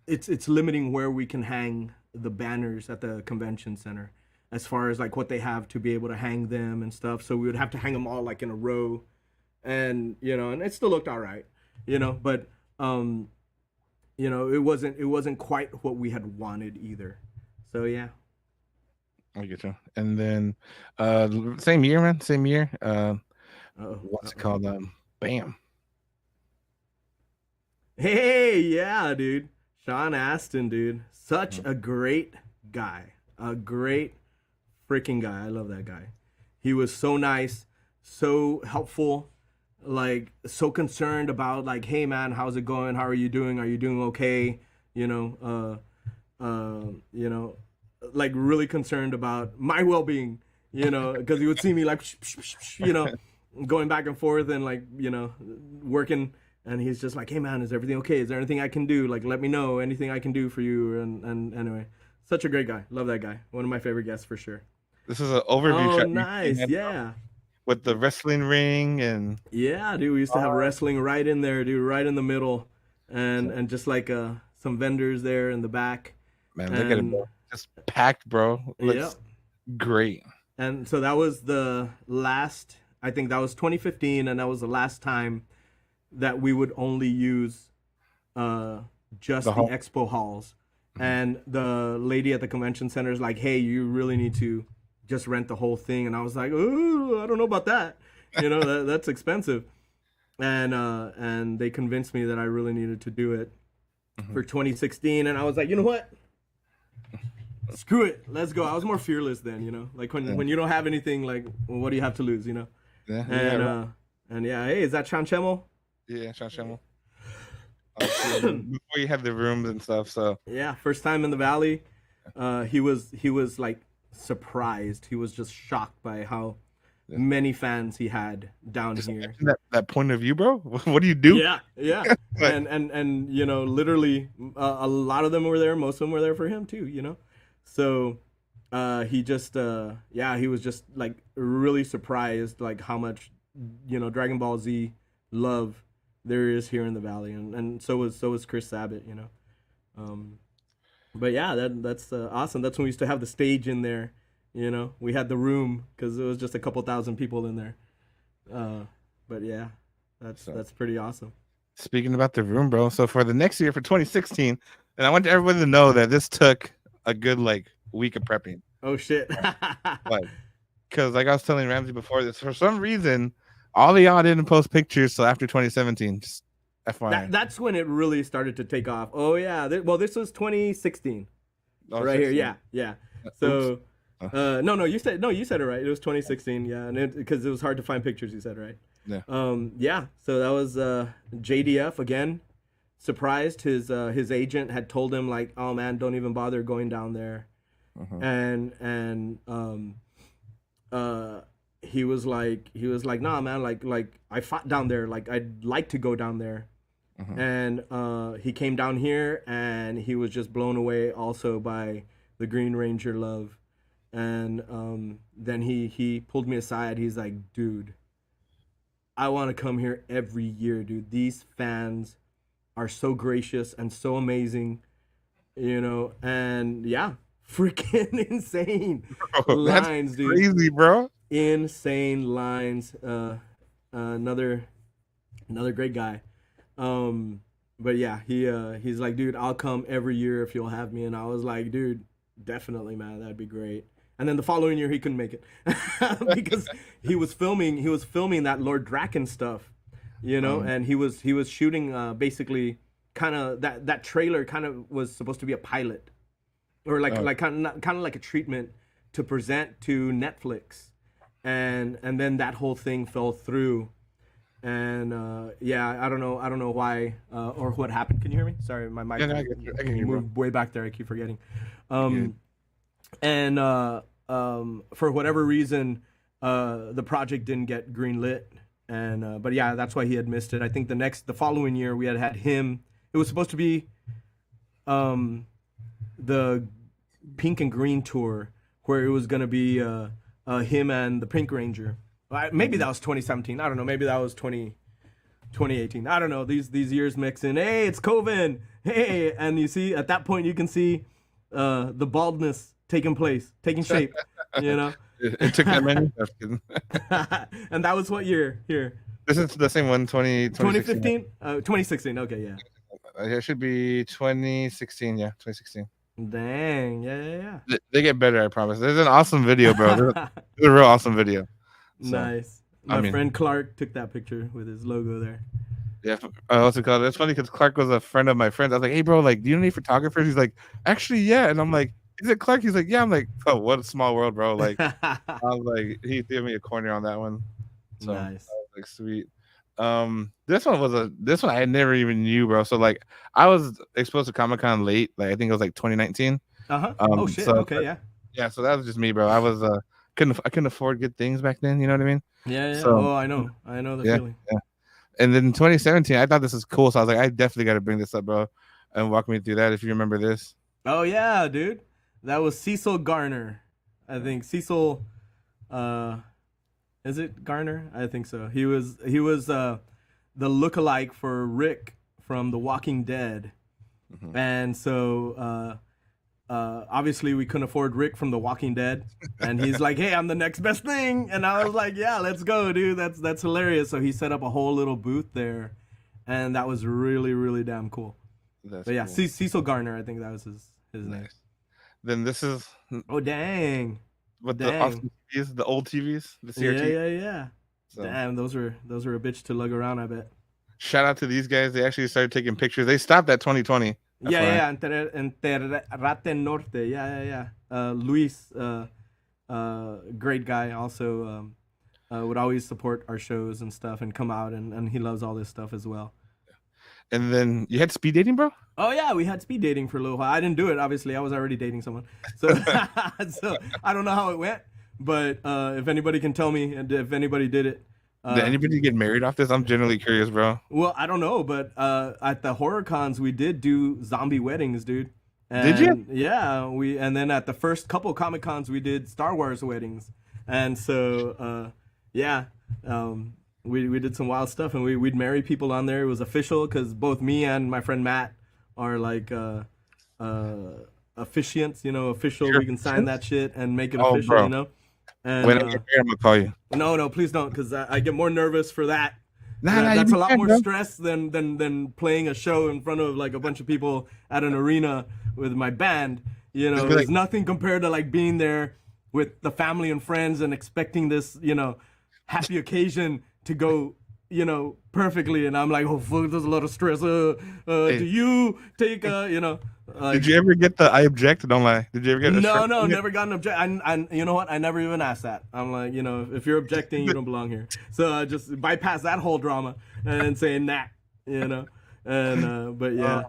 G: it's limiting where we can hang the banners at the convention center, as far as like what they have to be able to hang them and stuff. So we would have to hang them all like in a row, and and it still looked all right, but it wasn't quite what we had wanted either. So yeah.
D: I get you. And then same year, man. Same year. What's it called? Bam.
G: Hey, yeah, dude. Sean Astin, dude. Such a great guy. A great freaking guy. I love that guy. He was so nice, so helpful, like so concerned about like, hey man, how's it going? How are you doing? Are you doing okay? You know, like really concerned about my well-being, because he would see me like, going back and forth and like, working. And he's just like, hey man, is everything okay? Is there anything I can do? Like, let me know anything I can do for you. And anyway, such a great guy. Love that guy. One of my favorite guests for sure.
D: This is an overview
G: Oh,
D: shot.
G: nice. Yeah.
D: With the wrestling ring and
G: Yeah, dude. We used to have wrestling right in there, dude, right in the middle. And just like some vendors there in the back.
D: man, look at it, bro. Just packed, bro. Looks great.
G: And so that was the last, I think that was 2015, and that was the last time that we would only use just the expo halls. And the lady at the convention center is like, hey, you really need to just rent the whole thing. And I was like, oh, I don't know about that. That's expensive. And they convinced me that I really needed to do it for 2016. And I was like, you know what? Screw it. Let's go. I was more fearless then, like when you don't have anything, like, well, what do you have to lose,
D: Yeah.
G: And yeah, hey, is that Sean Chemmel?
D: Yeah, Sean Chemmel. Before you had the rooms and stuff, so
G: yeah, first time in the Valley. He was like surprised. He was just shocked by how many fans he had down here.
D: That point of view, bro. What do you do?
G: Yeah. and literally a lot of them were there. Most of them were there for him too. So he just he was just like really surprised like how much Dragon Ball Z love there is here in the Valley, and so was Chris Sabat, but yeah, that's awesome. That's when we used to have the stage in there, we had the room because it was just a couple thousand people in there, but yeah, that's pretty awesome.
D: Speaking about the room, bro, so for the next year, for 2016, and I want everybody to know that this took a good like week of prepping.
G: Oh shit.
D: Like, because like I was telling Ramsey before this, for some reason all of y'all didn't post pictures till after 2017. Just FYI.
G: That's when it really started to take off. Oh yeah. This was 2016.
D: Oh,
G: right
D: 16.
G: here. Yeah. So, no, you said it right. It was 2016. Yeah, and because it was hard to find pictures. You said right.
D: Yeah.
G: Yeah. So that was JDF again. Surprised his agent had told him like, oh man, don't even bother going down there, and he was like, nah, man, like I fought down there, like I'd like to go down there, and he came down here and he was just blown away also by the Green Ranger love, and then he pulled me aside. He's like, dude, I want to come here every year, dude. These fans are so gracious and so amazing, and yeah, freaking insane lines, dude.
D: Crazy, bro.
G: Insane lines. Another great guy. But yeah, he's like, dude, I'll come every year if you'll have me. And I was like, dude, definitely, man, that'd be great. And then the following year he couldn't make it because he was filming that Lord Draken stuff, and he was shooting basically kind of that trailer kind of was supposed to be a pilot or like kind of like a treatment to present to Netflix. And then that whole thing fell through, and I don't know why or what happened. Can you hear me? Sorry, my mic.
D: Yeah, no, I can hear you,
G: moved way back there. I keep forgetting. And for whatever reason, the project didn't get greenlit, and but yeah, that's why he had missed it. I think the following year we had him. It was supposed to be the Pink and Green tour, where it was gonna be him and the Pink Ranger. Maybe that was 2017. I don't know. Maybe that was 2018. I don't know. These years mix in. Hey, it's COVID. Hey, and you see at that point you can see the baldness taking shape.
D: It took that many.
G: And that was what year? Here.
D: This is the same one. 2015.
G: 2016. Okay, yeah.
D: It should be 2016. Yeah, 2016.
G: Dang, yeah.
D: They get better, I promise. There's an awesome video, bro. There's a real awesome video. So,
G: nice. My friend Clark took that picture with his logo there.
D: Yeah, what's it called? It's funny because Clark was a friend of my friend's. I was like, "Hey, bro, like, do you know any photographers?" He's like, "Actually, yeah." And I'm like, "Is it Clark?" He's like, "Yeah." I'm like, "Oh, what a small world, bro!" Like, I was like, he threw me a corner on that one. So I
G: Nice.
D: was like, sweet. This one I never even knew, bro. So like, I was exposed to Comic Con late. Like, I think it was like 2019.
G: Oh shit.
D: So
G: Okay. Yeah.
D: yeah, so that was just me, bro. I was I couldn't afford good things back then. You know what I mean?
G: Yeah.
D: So
G: Oh, I know. I know the
D: yeah,
G: feeling.
D: yeah. And then 2017, I thought this was cool, so I was like, I definitely got to bring this up, bro, and walk me through that if you remember this.
G: Oh yeah, dude. That was Cecil Garner. I think Cecil. Is it Garner? I think so. He was the lookalike for Rick from The Walking Dead, and so obviously we couldn't afford Rick from The Walking Dead, and he's like, "Hey, I'm the next best thing," and I was like, "Yeah, let's go, dude. That's hilarious." So he set up a whole little booth there, and that was really really damn cool.
D: That's
G: But yeah,
D: cool.
G: Cecil Garner, I think that was his name.
D: Nice. Then this is
G: Oh dang.
D: what
G: Dang.
D: the awesome TVs, the old TVs, the CRT.
G: Yeah.
D: So,
G: Damn, those were a bitch to lug around, I bet.
D: shout out to these guys. They actually started taking pictures. They stopped at 2020.
G: Yeah. Enterrate Norte. Yeah. Luis, great guy. Also, would always support our shows and stuff and come out and he loves all this stuff as well.
D: And then you had speed dating, bro?
G: Oh yeah, we had speed dating for a little while. I didn't do it, obviously. I was already dating someone, so so I don't know how it went. But if anybody can tell me, and if anybody did it,
D: Did anybody get married off this? I'm genuinely curious, bro.
G: well, I don't know, but at the horror cons we did do zombie weddings, dude.
D: Did you?
G: Yeah, and then at the first couple Comic Cons we did Star Wars weddings, and so yeah, we did some wild stuff, and we'd marry people on there. It was official because both me and my friend Matt are like officiants, official.
D: You're
G: We can sign that shit and make it
D: Oh,
G: official,
D: bro.
G: And
D: When I get married, I'm gonna call you.
G: no, please don't, because I get more nervous for that.
D: Nah,
G: That's
D: you
G: a lot
D: can,
G: more
D: bro.
G: stress than playing a show in front of like a bunch of people at an arena with my band.
D: Just be like-
G: There's nothing compared to like being there with the family and friends and expecting this, happy occasion to go, perfectly. And I'm like, oh fuck, there's a lot of stress. Do you take like,
D: Did you ever get the I object? Don't lie. Did you ever get a
G: no,
D: shirt?
G: never got an object. And you know what? I never even asked that. I'm like, if you're objecting, you don't belong here. So I just bypass that whole drama and say nah, And but yeah.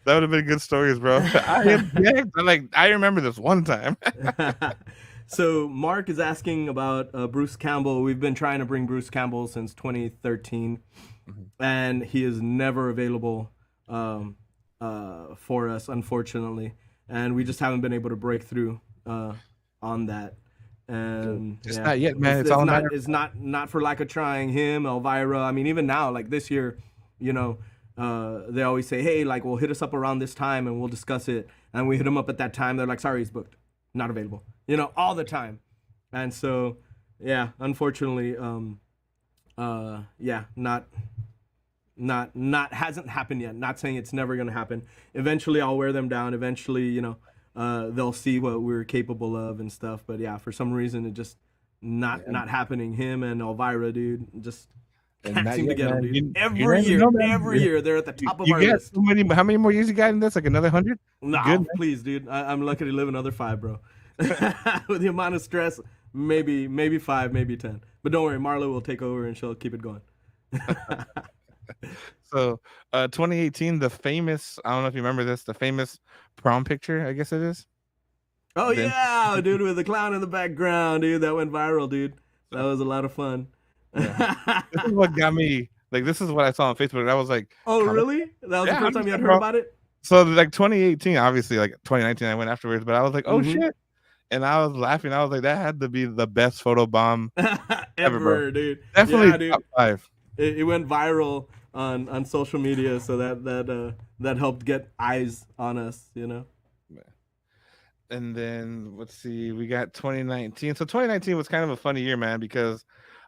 D: That would have been good stories, bro. I object. I remember this one time.
G: So Mark is asking about Bruce Campbell. We've been trying to bring Bruce Campbell since 2013, and he is never available for us, unfortunately. And we just haven't been able to break through on that. And
D: It's not yet, man. It's all
G: not.
D: matter-
G: It's not for lack of trying. Him, Elvira. I mean, even now, like this year, they always say, hey, like, well, hit us up around this time and we'll discuss it. And we hit them up at that time. They're like, sorry, he's booked, not available. All the time. And so, yeah, unfortunately, yeah, not hasn't happened yet. Not saying it's never gonna happen. Eventually, I'll wear them down. Eventually, they'll see what we're capable of and stuff. But yeah, for some reason, it just not happening. Him and Elvira, dude, just can't
D: not
G: seem to
D: yet,
G: get them,
D: man.
G: dude.
D: You
G: Every
D: never know, man.
G: every year, they're at the top of
D: You
G: our
D: get
G: list.
D: so many. How many more years you got in this? Like another 100?
G: No,
D: Good, man.
G: please, dude. I'm lucky to live another 5, bro. With the amount of stress, maybe 5, maybe 10. But don't worry, Marla will take over and she'll keep it going.
D: So, 2018, the famous. I don't know if you remember this. The famous prom picture. I guess it is.
G: Oh
D: Then-
G: yeah, dude, with the clown in the background, dude. That went viral, dude. That was a lot of fun.
D: This is what got me. Like, this is what I saw on Facebook, and I was like,
G: Oh
D: Come-
G: really? That was
D: Yeah,
G: the first time you had heard
D: bro.
G: about it?
D: so like 2018, obviously, like 2019, I went afterwards, but I was like, oh
G: Mhm.
D: shit, and I was laughing. I was like, that had to be the best photo bomb.
G: Ever,
D: bro.
G: dude.
D: Definitely
G: Yeah, dude.
D: top 5.
G: It went viral on social media, so that helped get eyes on us,
D: And then let's see, we got 2019. So 2019 was kind of a funny year, man, because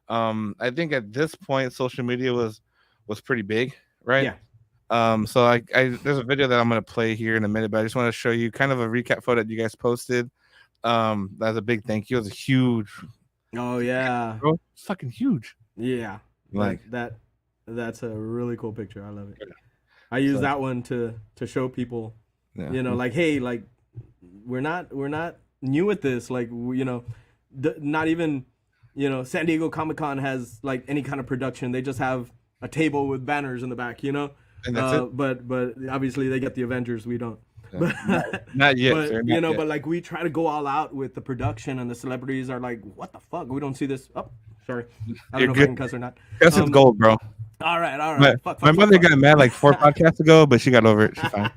D: I think at this point social media was pretty big, right?
G: Yeah.
D: So I there's a video that I'm gonna play here in a minute, but I just want to show you kind of a recap photo that you guys posted. That's a big thank you. It was a huge,
G: Oh yeah.
D: bro, it's fucking huge.
G: Yeah.
D: Like,
G: that That's a really cool picture. I love it. I use that one to show people,
D: Yeah.
G: you know, like, hey, like we're not new at this. Like, you know, not even, you know, San Diego Comic-Con has like any kind of production. They just have a table with banners in the back, you know.
D: And that's it.
G: But obviously they get the Avengers. We don't.
D: Yeah. Not yet,
G: But
D: sir, not
G: you know,
D: yet.
G: but like we try to go all out with the production, and the celebrities are like, "What the fuck? We don't see this." Oh, sorry, I don't
D: You're
G: know if
D: good.
G: I can cuss or not.
D: That's some gold, bro.
G: All right.
D: My mother got mad like 4 podcasts ago, but she got over it. She's fine.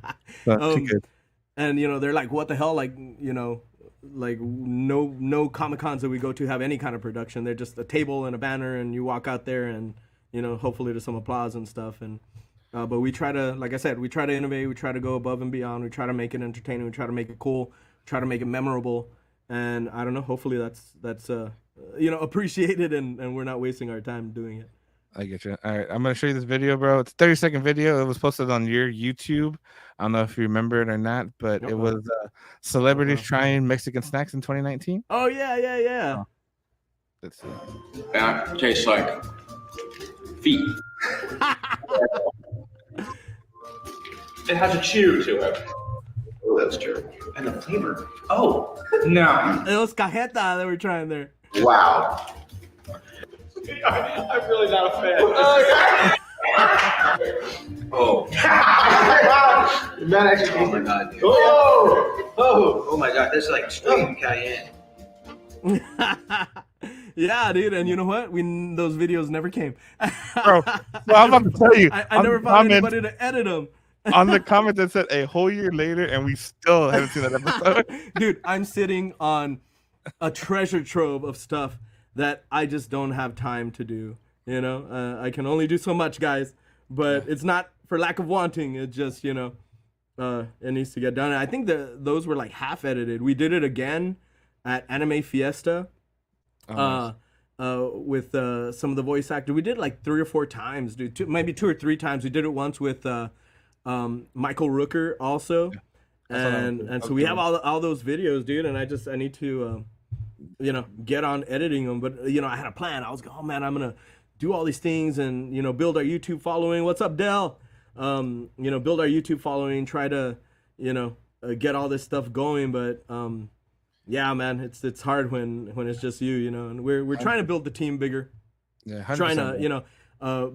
D: So she good.
G: And you know, they're like, "What the hell?" Like, you know, like no Comic Cons that we go to have any kind of production. They're just a table and a banner, and you walk out there, and you know, hopefully there's some applause and stuff. And but we try to, like I said, we try to innovate. We try to go above and beyond. We try to make it entertaining. We try to make it cool. Try to make it memorable. And I don't know. Hopefully that's you know, appreciated, and we're not wasting our time doing it.
D: I get you. All right, I'm gonna show you this video, bro. It's a 30-second video. It was posted on your YouTube. I don't know if you remember it or not, but it was celebrities trying Mexican snacks in 2019.
G: Oh yeah.
D: Let's see.
H: That tastes like feet. It has a chew to it. Oh, that's true. And the flavor. Oh, no.
G: It was cajeta that we're trying there.
H: Wow. I'm really not a fan. Oh. That actually. Oh my god, dude. Oh my god, this is like extreme cayenne.
G: Yeah, dude, and you know what? Those videos never came.
D: Bro, so I'm about to tell you.
G: I never found anybody to edit them.
D: On the comment that said a whole year later, and we still haven't seen that episode.
G: Dude, I'm sitting on a treasure trove of stuff that I just don't have time to do. You know, I can only do so much, guys. But it's not for lack of wanting. It just, you know, it needs to get done. I think those were like half edited. We did it again at Anime Fiesta. With some of the voice actors. We did it like 3 or 4 times, dude. Maybe 2 or 3 times. We did it once with Michael Rooker also. And so we have all those videos, dude, and I need to you know, get on editing them. But you know, I had a plan. I was going, oh man, I'm gonna do all these things and, you know, build our YouTube following. What's up, Dell? You know, build our YouTube following, try to, you know, get all this stuff going. But yeah, man, it's hard when it's just you know, and we're trying to build the team bigger.
D: Yeah, 100%.
G: Trying to, you know,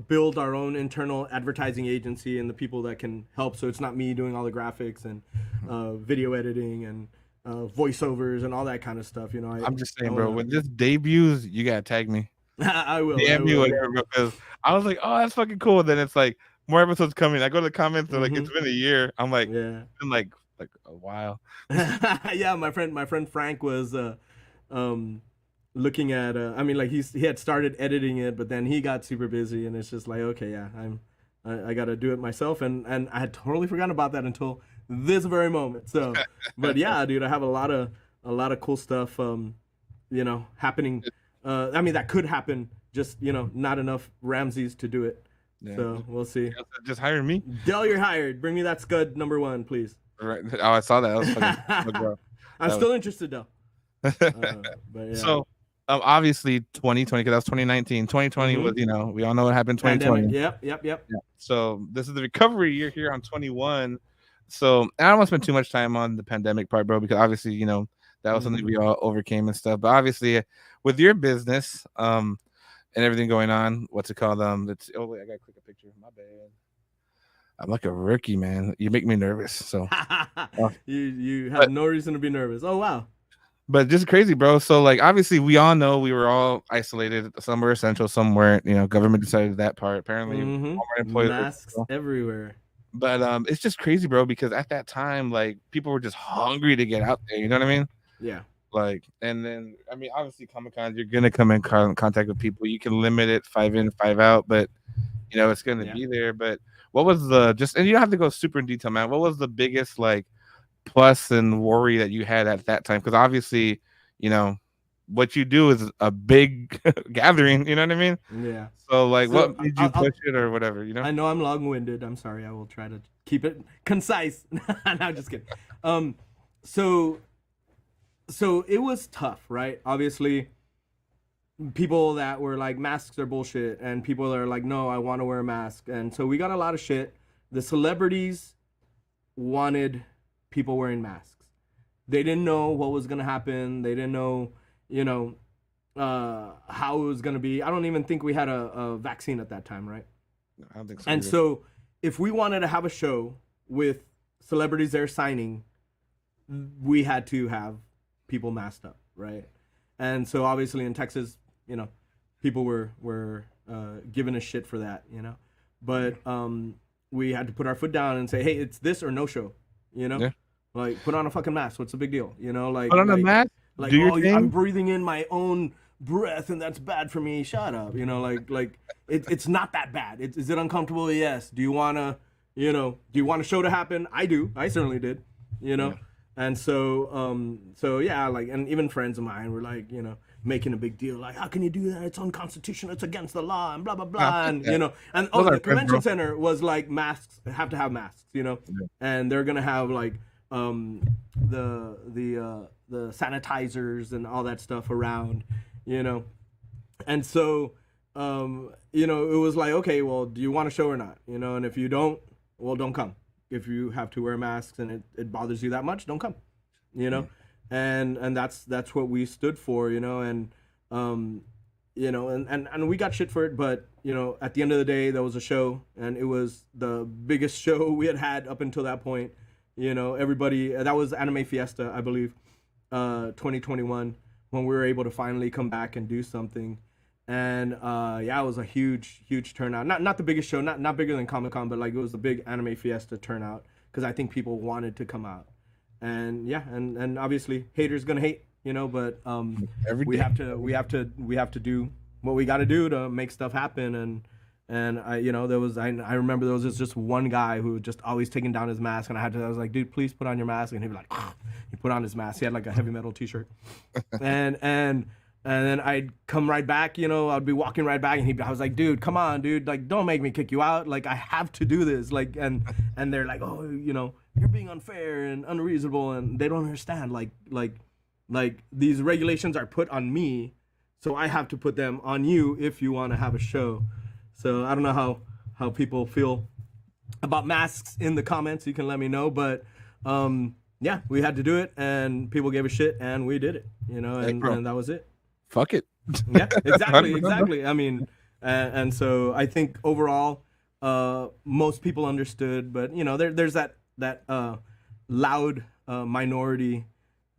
G: build our own internal advertising agency and the people that can help. So it's not me doing all the graphics and video editing and voiceovers and all that kind of stuff. You know,
D: I'm just saying, bro, when this debuts, you gotta tag me.
G: I will.
D: DM me whatever, because I was like, oh, that's fucking cool. Then it's like more episodes coming. I go to the comments, they're like, it's been a year. I'm like,
G: yeah,
D: it's been like a while.
G: Yeah, my friend Frank was looking at I mean, like he had started editing it, but then he got super busy, and it's just like, okay, yeah, I got to do it myself, and I had totally forgotten about that until this very moment. So, but yeah, dude, I have a lot of cool stuff you know, happening. I mean, that could happen, just, you know, not enough Ramseys to do it. Yeah. So we'll see.
D: Just hire me.
G: Dell, you're hired. Bring me that Scud #1, please.
D: Right. Oh, I saw that. That was fucking bro.
G: I'm still interested, though. But yeah.
D: So, obviously 2020, because that was 2019. 2020 was, you know, we all know what happened in 2020.
G: Yep. Yeah.
D: So this is the recovery year here on 21. So I don't want to spend too much time on the pandemic part, bro, because obviously, you know, that was something we all overcame and stuff. But obviously, with your business, and everything going on, what's it called? That's wait, I gotta click a picture. My bad. I'm like a rookie, man. You make me nervous. So
G: you have no reason to be nervous. Oh wow.
D: But just crazy, bro. So like, obviously, we all know we were all isolated. Some were essential, some weren't. You know, government decided that part. Apparently, employees
G: masks everywhere.
D: But it's just crazy, bro. Because at that time, like, people were just hungry to get out there. You know what I mean?
G: Yeah.
D: Like, and then I mean, obviously, Comic-Con, you're gonna come in contact with people. You can limit it 5 in, 5 out, but you know it's gonna be there. But what was the and you don't have to go super in detail, man. What was the biggest like plus and worry that you had at that time? Because obviously, you know, what you do is a big gathering. You know what I mean?
G: Yeah.
D: So like, what made you push it or whatever? You know?
G: I know I'm long-winded. I'm sorry. I will try to keep it concise. No, I'm just kidding. So it was tough, right? Obviously, people that were like masks are bullshit, and people that are like, no, I want to wear a mask. And so we got a lot of shit. The celebrities wanted people wearing masks. They didn't know what was gonna happen. They didn't know, how it was gonna be. I don't even think we had a vaccine at that time, right?
D: I don't think so.
G: And
D: either.
G: so if we wanted to have a show with celebrities there signing, we had to have people masked up, right? And so obviously in Texas, people were giving a shit for that, but we had to put our foot down and say, hey, it's this or no show,
D: Yeah.
G: like put on a fucking mask. What's the big deal? Like
D: Put on a mask.
G: like,
D: Do your
G: oh,
D: thing.
G: I'm breathing in my own breath and that's bad for me. Shut up. It's not that bad. Is it uncomfortable? Yes. Do you want to, do you want a show to happen? I do. I certainly did,
D: Yeah.
G: And so yeah, like, and even friends of mine were like, making a big deal, like, how can you do that? It's unconstitutional. It's against the law and blah, blah, blah. And, and
D: Those
G: the
D: are friends,
G: convention
D: bro.
G: center was like masks, have to have masks, and they're going to have like, the sanitizers and all that stuff around, and so it was like, okay, well, do you want to show or not, and if you don't, well, don't come. If you have to wear masks and it bothers you that much, don't come, and that's what we stood for, and and we got shit for it, but at the end of the day, there was a show, and it was the biggest show we had up until that point. Everybody, that was Anime Fiesta, I believe, 2021, when we were able to finally come back and do something. And it was a huge turnout. Not the biggest show, not bigger than Comic-Con, but like it was the big Anime Fiesta turnout, because I think people wanted to come out. And and obviously haters gonna hate, but we have to do what we got to do to make stuff happen. And I remember there was just one guy who was just always taking down his mask, and I was like, dude, please put on your mask. And he'd be like, he put on his mask. He had like a heavy metal t-shirt, and then I'd come right back, I'd be walking right back, and I was like, dude, come on, dude, like, don't make me kick you out. Like, I have to do this. Like, and they're like, oh, you're being unfair and unreasonable, and they don't understand. Like these regulations are put on me, so I have to put them on you if you want to have a show. So I don't know how people feel about masks in the comments. You can let me know, but yeah, we had to do it, and people gave a shit, and we did it, and that was it.
D: Fuck it.
G: Yeah, exactly. I mean, and so I think overall, most people understood, but there's that loud minority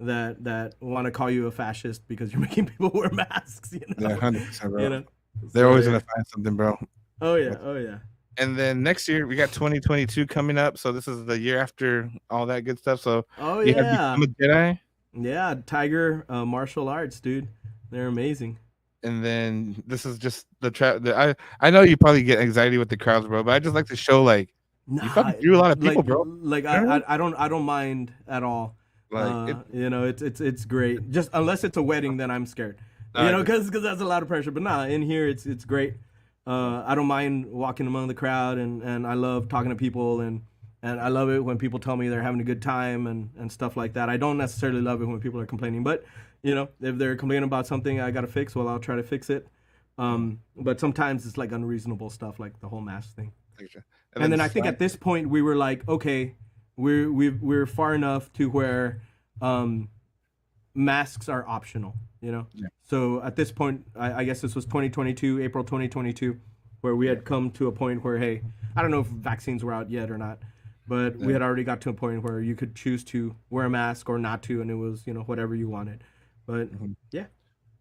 G: that want to call you a fascist because you're making people wear masks.
D: Yeah, 100%, bro.
G: So,
D: They're always gonna find something, bro.
G: Oh yeah.
D: And then next year we got 2022 coming up, so this is the year after all that good stuff. So you have Become a Jedi.
G: Yeah, Tiger martial arts, dude. They're amazing.
D: And then this is just I know you probably get anxiety with the crowds, bro, but I just like to show like you fucking drew a lot of people, bro.
G: Like I don't mind at all.
D: Like
G: it's great. Just unless it's a wedding, then I'm scared. Because that's a lot of pressure. But nah, in here it's great. I don't mind walking among the crowd, and I love talking to people, and I love it when people tell me they're having a good time and stuff like that. I don't necessarily love it when people are complaining, but if they're complaining about something I gotta fix, well, I'll try to fix it. But sometimes it's like unreasonable stuff, like the whole mask thing. And then I think at this point we were like, okay, we're far enough to where masks are optional, Yeah. So at this point, I guess this was April 2022, where we had come to a point where, hey, I don't know if vaccines were out yet or not, but we had already got to a point where you could choose to wear a mask or not to, and it was, whatever you wanted. But yeah.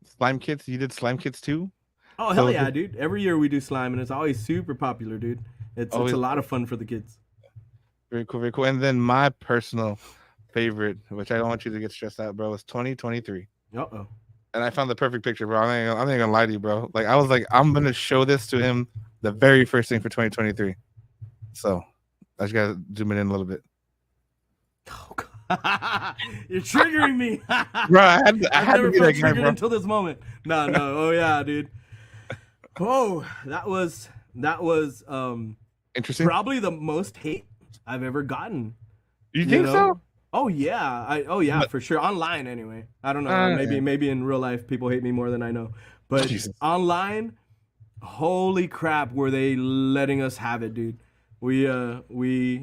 D: Slime kits, you did slime kits too?
G: Oh, hell yeah, dude. Every year we do slime, and it's always super popular, dude. It's a lot of fun for the kids.
D: Very cool, very cool. And then my personal favorite, which I don't want you to get stressed out, bro, is 2023.
G: Uh-oh.
D: And I found the perfect picture, bro. I'm not gonna lie to you, bro. Like I was like, I'm gonna show this to him the very first thing for 2023. So I just gotta zoom it in a little bit.
G: Oh God. You're triggering me.
D: Bro, I had to be that guy, bro.
G: Until this moment. No. Oh yeah, dude. Oh, that was
D: interesting.
G: Probably the most hate I've ever gotten.
D: You think so?
G: Oh yeah, for sure. Online anyway. I don't know. Maybe in real life people hate me more than I know. But
D: Jesus.
G: online, holy crap, were they letting us have it, dude. We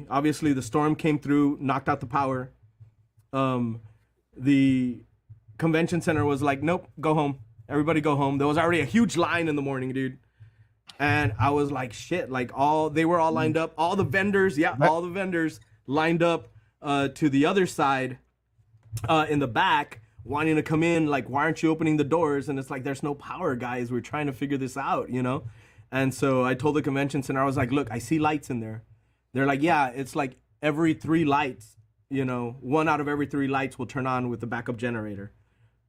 G: obviously the storm came through, knocked out the power. The convention center was like, nope, go home. Everybody go home. There was already a huge line in the morning, dude. And I was like, shit, like they were all lined up. All the vendors lined up to the other side in the back, wanting to come in. Like, why aren't you opening the doors? And it's like, there's no power, guys. We're trying to figure this out, you know? And so I told the convention center, I was like, look, I see lights in there. They're like, yeah, it's like every 3 lights, you know, 1 out of every 3 lights will turn on with the backup generator.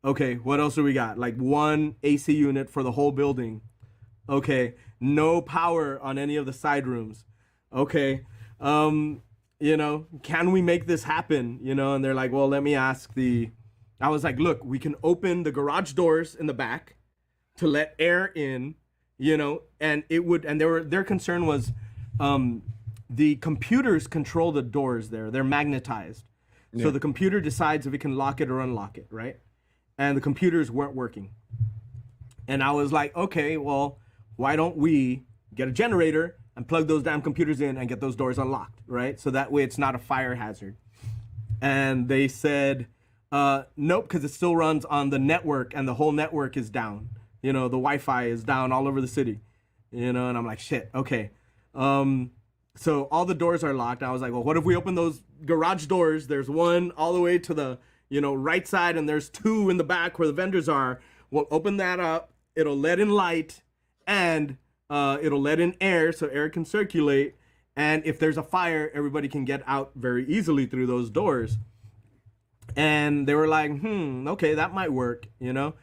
G: Okay, what else do we got? Like 1 AC unit for the whole building. Okay, no power on any of the side rooms. Okay, you know, can we make this happen? You know, and they're like, well, let me ask I was like, look, we can open the garage doors in the back to let air in, you know, and their concern was the computers control the doors there. They're magnetized. Yeah. So the computer decides if it can lock it or unlock it, right? And the computers weren't working. And I was like, okay, well, why don't we get a generator and plug those damn computers in and get those doors unlocked, right? So that way it's not a fire hazard. And they said, nope, because it still runs on the network and the whole network is down. You know, the Wi-Fi is down all over the city, you know, and I'm like, shit, okay. So all the doors are locked. I was like, well, what if we open those garage doors? There's 1 all the way to the, you know, right side, and there's 2 in the back where the vendors are. We'll open that up. It'll let in light, and it'll let in air so air can circulate. And if there's a fire, everybody can get out very easily through those doors. And they were like, okay, that might work, you know?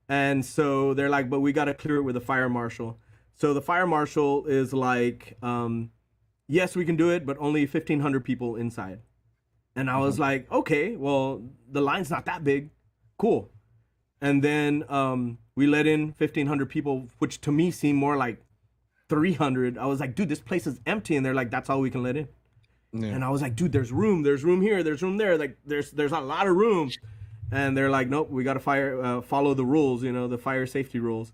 G: And so they're like, but we got to clear it with the fire marshal. So the fire marshal is like, yes, we can do it, but only 1,500 people inside. And I was like, okay, well, the line's not that big. Cool. And then we let in 1,500 people, which to me seemed more like 300. I was like, dude, this place is empty. And they're like, that's all we can let in. Yeah. And I was like, dude, there's room here, there's room there. Like, there's a lot of room. And they're like, nope, we got to follow the rules, you know, the fire safety rules.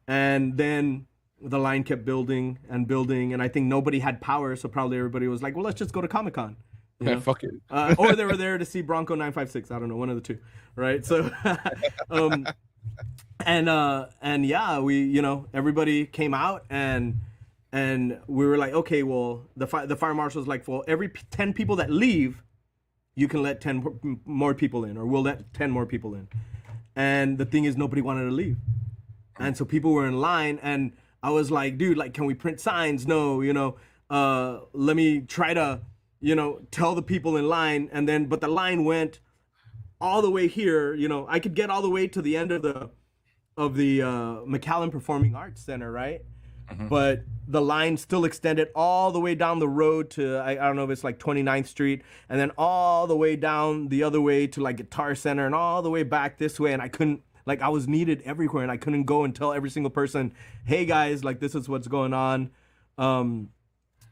G: And then the line kept building. And I think nobody had power. So probably everybody was like, well, let's just go to Comic-Con.
D: Yeah, fuck it.
G: Or they were there to see Bronco 956. I don't know, one of the two, right? So, and yeah, we, you know, everybody came out and we were like, okay, well, the fire marshal's like, well, every 10 people that leave, you can let 10 more people in, or we'll let 10 more people in. And the thing is, nobody wanted to leave, and so people were in line, and I was like, dude, like, can we print signs? No, you know, let me try to, you know, tell the people in line, and then, but the line went all the way here, you know, I could get all the way to the end of the McAllen Performing Arts Center, right? Mm-hmm. But the line still extended all the way down the road to, I don't know if it's like 29th Street, and then all the way down the other way to like Guitar Center, and all the way back this way, and I couldn't, like, I was needed everywhere, and I couldn't go and tell every single person, hey guys, like, this is what's going on.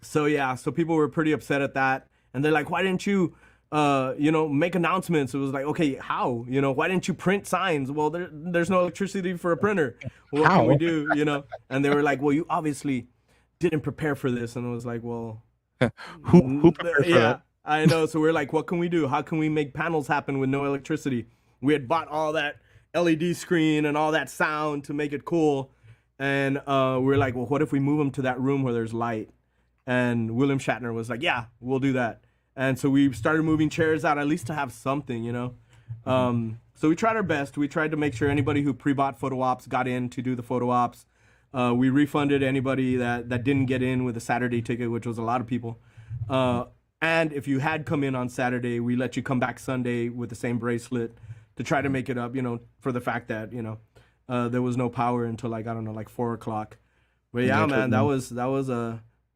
G: So yeah, so people were pretty upset at that, and they're like, why didn't you, you know, make announcements? It was like, okay, how? You know, why didn't you print signs? Well, there's no electricity for a printer. What can we do? You know? And they were like, well, you obviously didn't prepare for this. And I was like, well,
D: who prepared for that?
G: I know. So we're like, what can we do? How can we make panels happen with no electricity? We had bought all that LED screen and all that sound to make it cool. And we're like, well, what if we move them to that room where there's light? And William Shatner was like, yeah, we'll do that. And so we started moving chairs out, at least to have something, you know. So we tried our best. We tried to make sure anybody who pre-bought photo ops got in to do the photo ops. We refunded anybody that didn't get in with a Saturday ticket, which was a lot of people. And if you had come in on Saturday, we let you come back Sunday with the same bracelet to try to make it up, you know, for the fact that, you know, there was no power until like, I don't know, like 4 o'clock. But yeah, man, that was one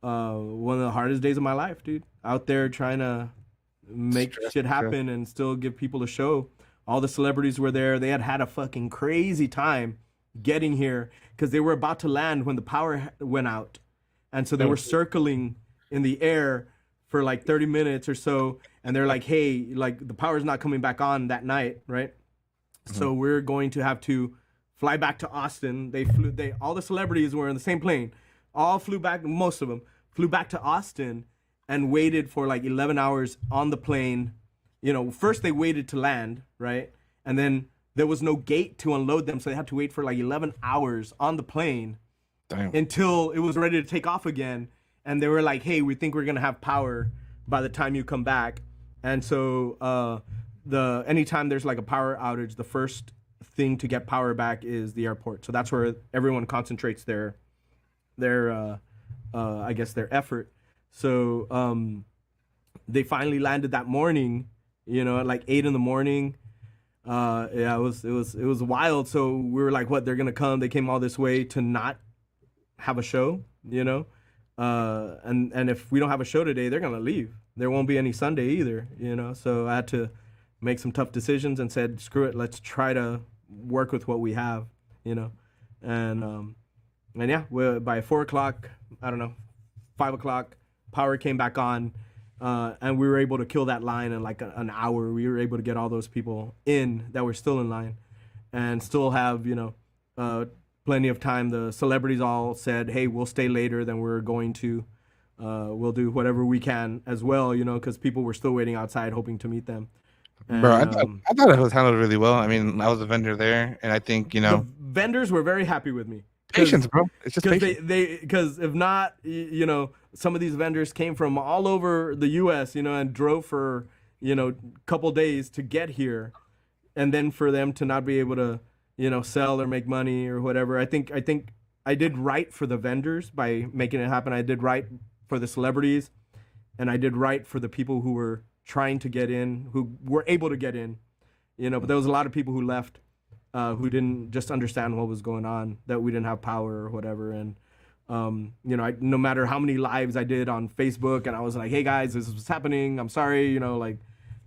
G: of the hardest days of my life, dude. Out there trying to make shit happen and still give people a show. All the celebrities were there. They had a fucking crazy time getting here because they were about to land when the power went out. And so they were circling in the air for like 30 minutes or so. And they're like, hey, like the power's not coming back on that night, right? Mm-hmm. So we're going to have to fly back to Austin. All the celebrities were in the same plane. All flew back, most of them flew back to Austin and waited for like 11 hours on the plane. You know, first they waited to land, right? And then there was no gate to unload them, so they had to wait for like 11 hours on the plane.
D: Damn.
G: Until it was ready to take off again. And they were like, hey, we think we're going to have power by the time you come back. And so anytime there's like a power outage, the first thing to get power back is the airport. So that's where everyone concentrates their I guess their effort. So they finally landed that morning, you know, at like 8 a.m. Yeah, it was wild. So we were like, what, they're gonna come? They came all this way to not have a show, you know? And if we don't have a show today, they're gonna leave. There won't be any Sunday either, you know? So I had to make some tough decisions and said, screw it, let's try to work with what we have, you know? And yeah, by 4 o'clock, I don't know, 5 o'clock, power came back on, and we were able to kill that line in like an hour. We were able to get all those people in that were still in line and still have, you know, plenty of time. The celebrities all said, hey, we'll stay later than we're going to. We'll do whatever we can as well, you know, because people were still waiting outside hoping to meet them. And,
D: Bro, I thought it was handled really well. I mean, I was a vendor there, and I think, you know,
G: the vendors were very happy with me.
D: Patience, bro. It's just patience.
G: Because if not, you know, some of these vendors came from all over the U.S., you know, and drove for, you know, a couple days to get here, and then for them to not be able to, you know, sell or make money or whatever. I think I did right for the vendors by making it happen. I did right for the celebrities, and I did right for the people who were trying to get in, who were able to get in, you know. But there was a lot of people who left. Who didn't just understand what was going on, that we didn't have power or whatever. And, you know, no matter how many lives I did on Facebook, and I was like, hey guys, this is what's happening. I'm sorry, you know, like,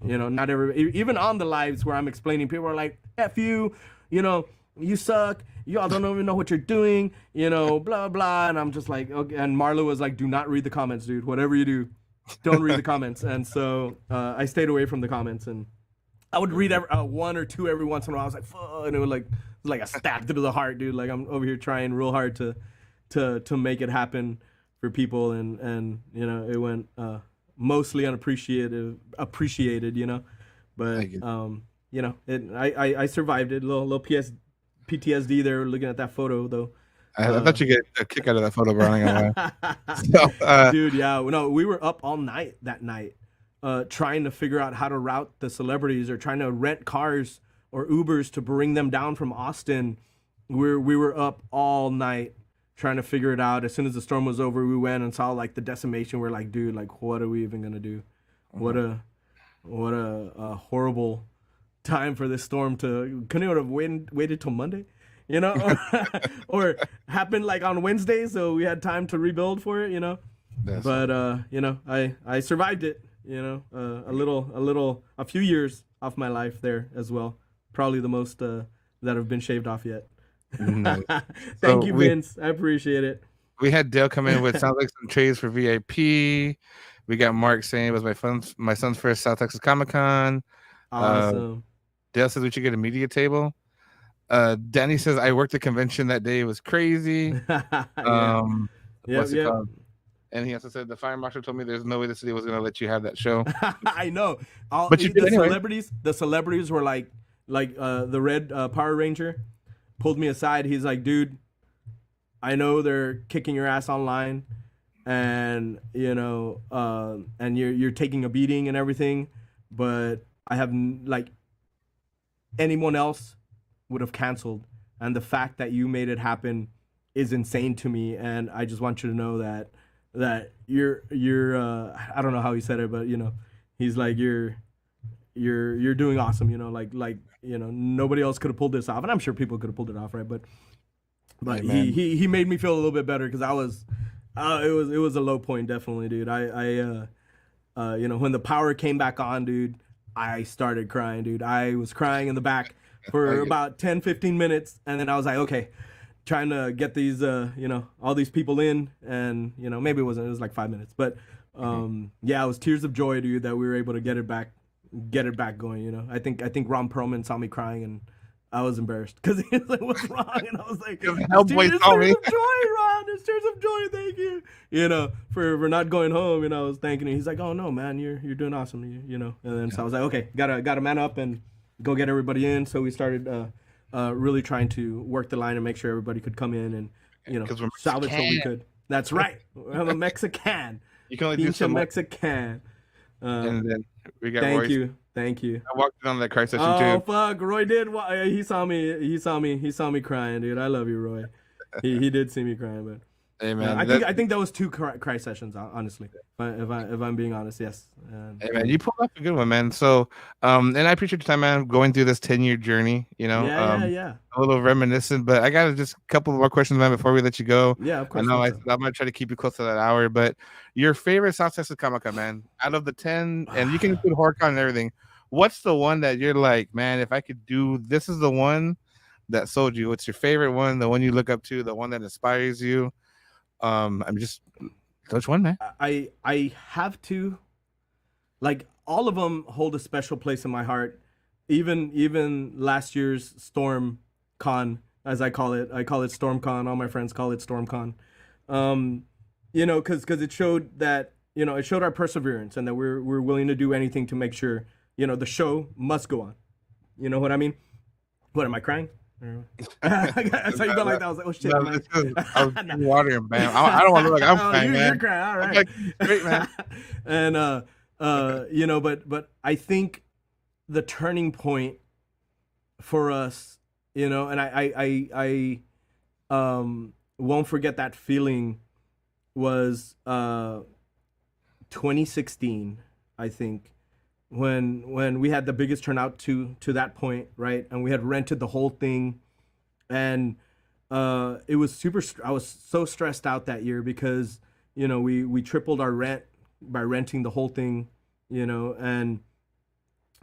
G: you know, not even on the lives where I'm explaining, people are like, F you, you know, you suck. Y'all don't even know what you're doing, you know, blah, blah. And I'm just like, okay. And Marla was like, do not read the comments, dude. Whatever you do, don't read the comments. And so I stayed away from the comments, and I would read one or two every once in a while. I was like, fuck, and it was like a stab to the heart, dude. Like I'm over here trying real hard to make it happen for people, and you know, it went mostly appreciated, you know. But you know, I survived it. Little PTSD there looking at that photo though.
D: I thought you get a kick out of that photo, bro. I ain't gonna lie. So,
G: dude, yeah, no, we were up all night that night. Trying to figure out how to route the celebrities, or trying to rent cars or Ubers to bring them down from Austin. We were up all night trying to figure it out. As soon as the storm was over, we went and saw like the decimation. We're like, dude, like, what are we even gonna do? What a horrible time for this storm to. Couldn't it have waited till Monday, you know, or happened like on Wednesday, so we had time to rebuild for it, you know. But you know, I survived it. You know, a few years off my life there as well. Probably the most that have been shaved off yet.
D: Nice.
G: Thank you, Vince. I appreciate it.
D: We had Dale come in with sounds like some trays for VIP. We got Mark saying it was my son's first South Texas Comic Con.
G: Awesome.
D: Dale says we should get a media table. Danny says I worked a convention that day. It was crazy. What's it called? And he also said the fire marshal told me there's no way the city was going to let you have that show.
G: I know.
D: But you did anyway.
G: The celebrities were like the red Power Ranger pulled me aside. He's like, dude, I know they're kicking your ass online, and you know, and you're taking a beating and everything, but I have like anyone else would have canceled, and the fact that you made it happen is insane to me, and I just want you to know that you're I don't know how he said it, but you know, he's like, you're doing awesome, you know, like you know, nobody else could have pulled this off, and I'm sure people could have pulled it off, right? But hey, he made me feel a little bit better, because I was it was a low point, definitely, dude. I you know, when the power came back on, dude, I started crying, dude. I was crying in the back for about 10-15 minutes, and then I was like, okay, trying to get these you know, all these people in, and you know, maybe it was like 5 minutes, but yeah, it was tears of joy, dude, that we were able to get it back going, you know. I think Ron Perlman saw me crying I was embarrassed because he was like, "What's wrong?" And I was like,
D: Hellboy
G: "It's
D: saw
G: tears
D: me.
G: of joy, Ron. It's tears of joy. Thank you." You know, for not going home. And I was thanking him. He's like, "Oh no, man, you're doing awesome." You know. And then so I was like, "Okay, gotta man up and go get everybody in." So we started really trying to work the line and make sure everybody could come in and
D: we're
G: salvage what we
D: Mexican.
G: could. That's right. I'm a Mexican.
D: You can only do
G: Pinche
D: so much.
G: Mexican.
D: And then we got
G: Thank
D: Royce.
G: Thank you.
D: I walked in on that cry session
G: Oh
D: too.
G: fuck, Roy did. He saw me crying, dude. I love you, Roy. He did see me crying, but
D: Hey man,
G: I think that was 2 cry sessions, honestly. If I'm being honest, yes.
D: hey man, you pulled off a good one, man. So, and I appreciate your time, man, going through this 10-year journey. You know,
G: yeah.
D: a little reminiscent, but I got just a couple more questions, man, before we let you go.
G: Yeah, of course.
D: I know I'm gonna try to keep you close to that hour, but your favorite South Texas Comic-Con, man, out of the 10, and you can include HorrorCon and everything. What's the one that you're like, man, if I could do this, is the one that sold you? What's your favorite one? The one you look up to? The one that inspires you? I'm just which one, man?
G: I have to, like, all of them hold a special place in my heart. Even last year's Storm Con, as I call it Storm Con. All my friends call it Storm Con. You know, because it showed that, you know, it showed our perseverance and that we're willing to do anything to make sure, you know, the show must go on. You know what I mean? What, am I crying? I saw you go like that. I was like, "Oh shit!"
D: No,
G: man.
D: I was drinking water and bam. I don't want to look like I'm crying, man.
G: You're crying, all right.
D: Like, great, man.
G: And you know, but I think the turning point for us, you know, and I won't forget that feeling, was 2016, I think, when we had the biggest turnout to that point, right? And we had rented the whole thing, and it was I was so stressed out that year because, you know, we tripled our rent by renting the whole thing, you know, and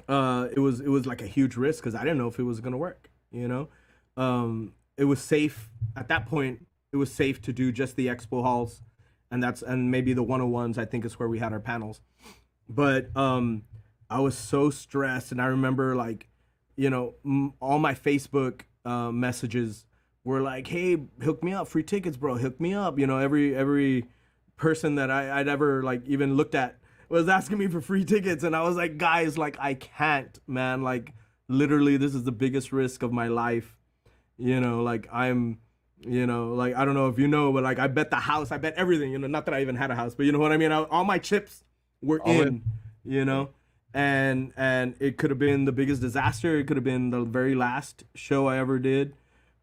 G: it was like a huge risk because I didn't know if it was gonna work, you know. It was safe at that point. It was safe to do just the expo halls, and maybe the 101s, I think, is where we had our panels. But I was so stressed, and I remember, like, you know, all my Facebook messages were like, "Hey, hook me up, free tickets, bro, hook me up." You know, every person that I'd ever, like, even looked at was asking me for free tickets, and I was like, "Guys, like, I can't, man. Like, literally, this is the biggest risk of my life. You know, like, I'm, you know, like, I don't know if you know, but, like, I bet the house, I bet everything, you know, not that I even had a house, but you know what I mean? All my chips were in, you know, and it could have been the biggest disaster. It could have been the very last show I ever did.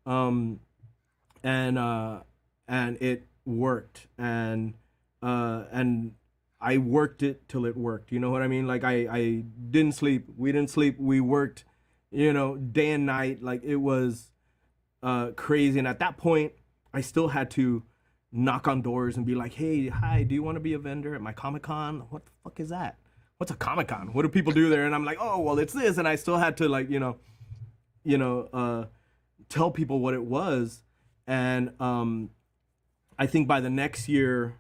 G: And it worked, and I worked it till it worked. You know what I mean? Like, I didn't sleep. We didn't sleep. We worked, you know, day and night. Like, it was crazy. And at that point, I still had to knock on doors and be like, "Hey, hi, do you want to be a vendor at my Comic-Con?" What the fuck is that? What's a Comic-Con? What do people do there? And I'm like, "Oh, well, it's this." And I still had to, like, you know, tell people what it was. And I think by the next year,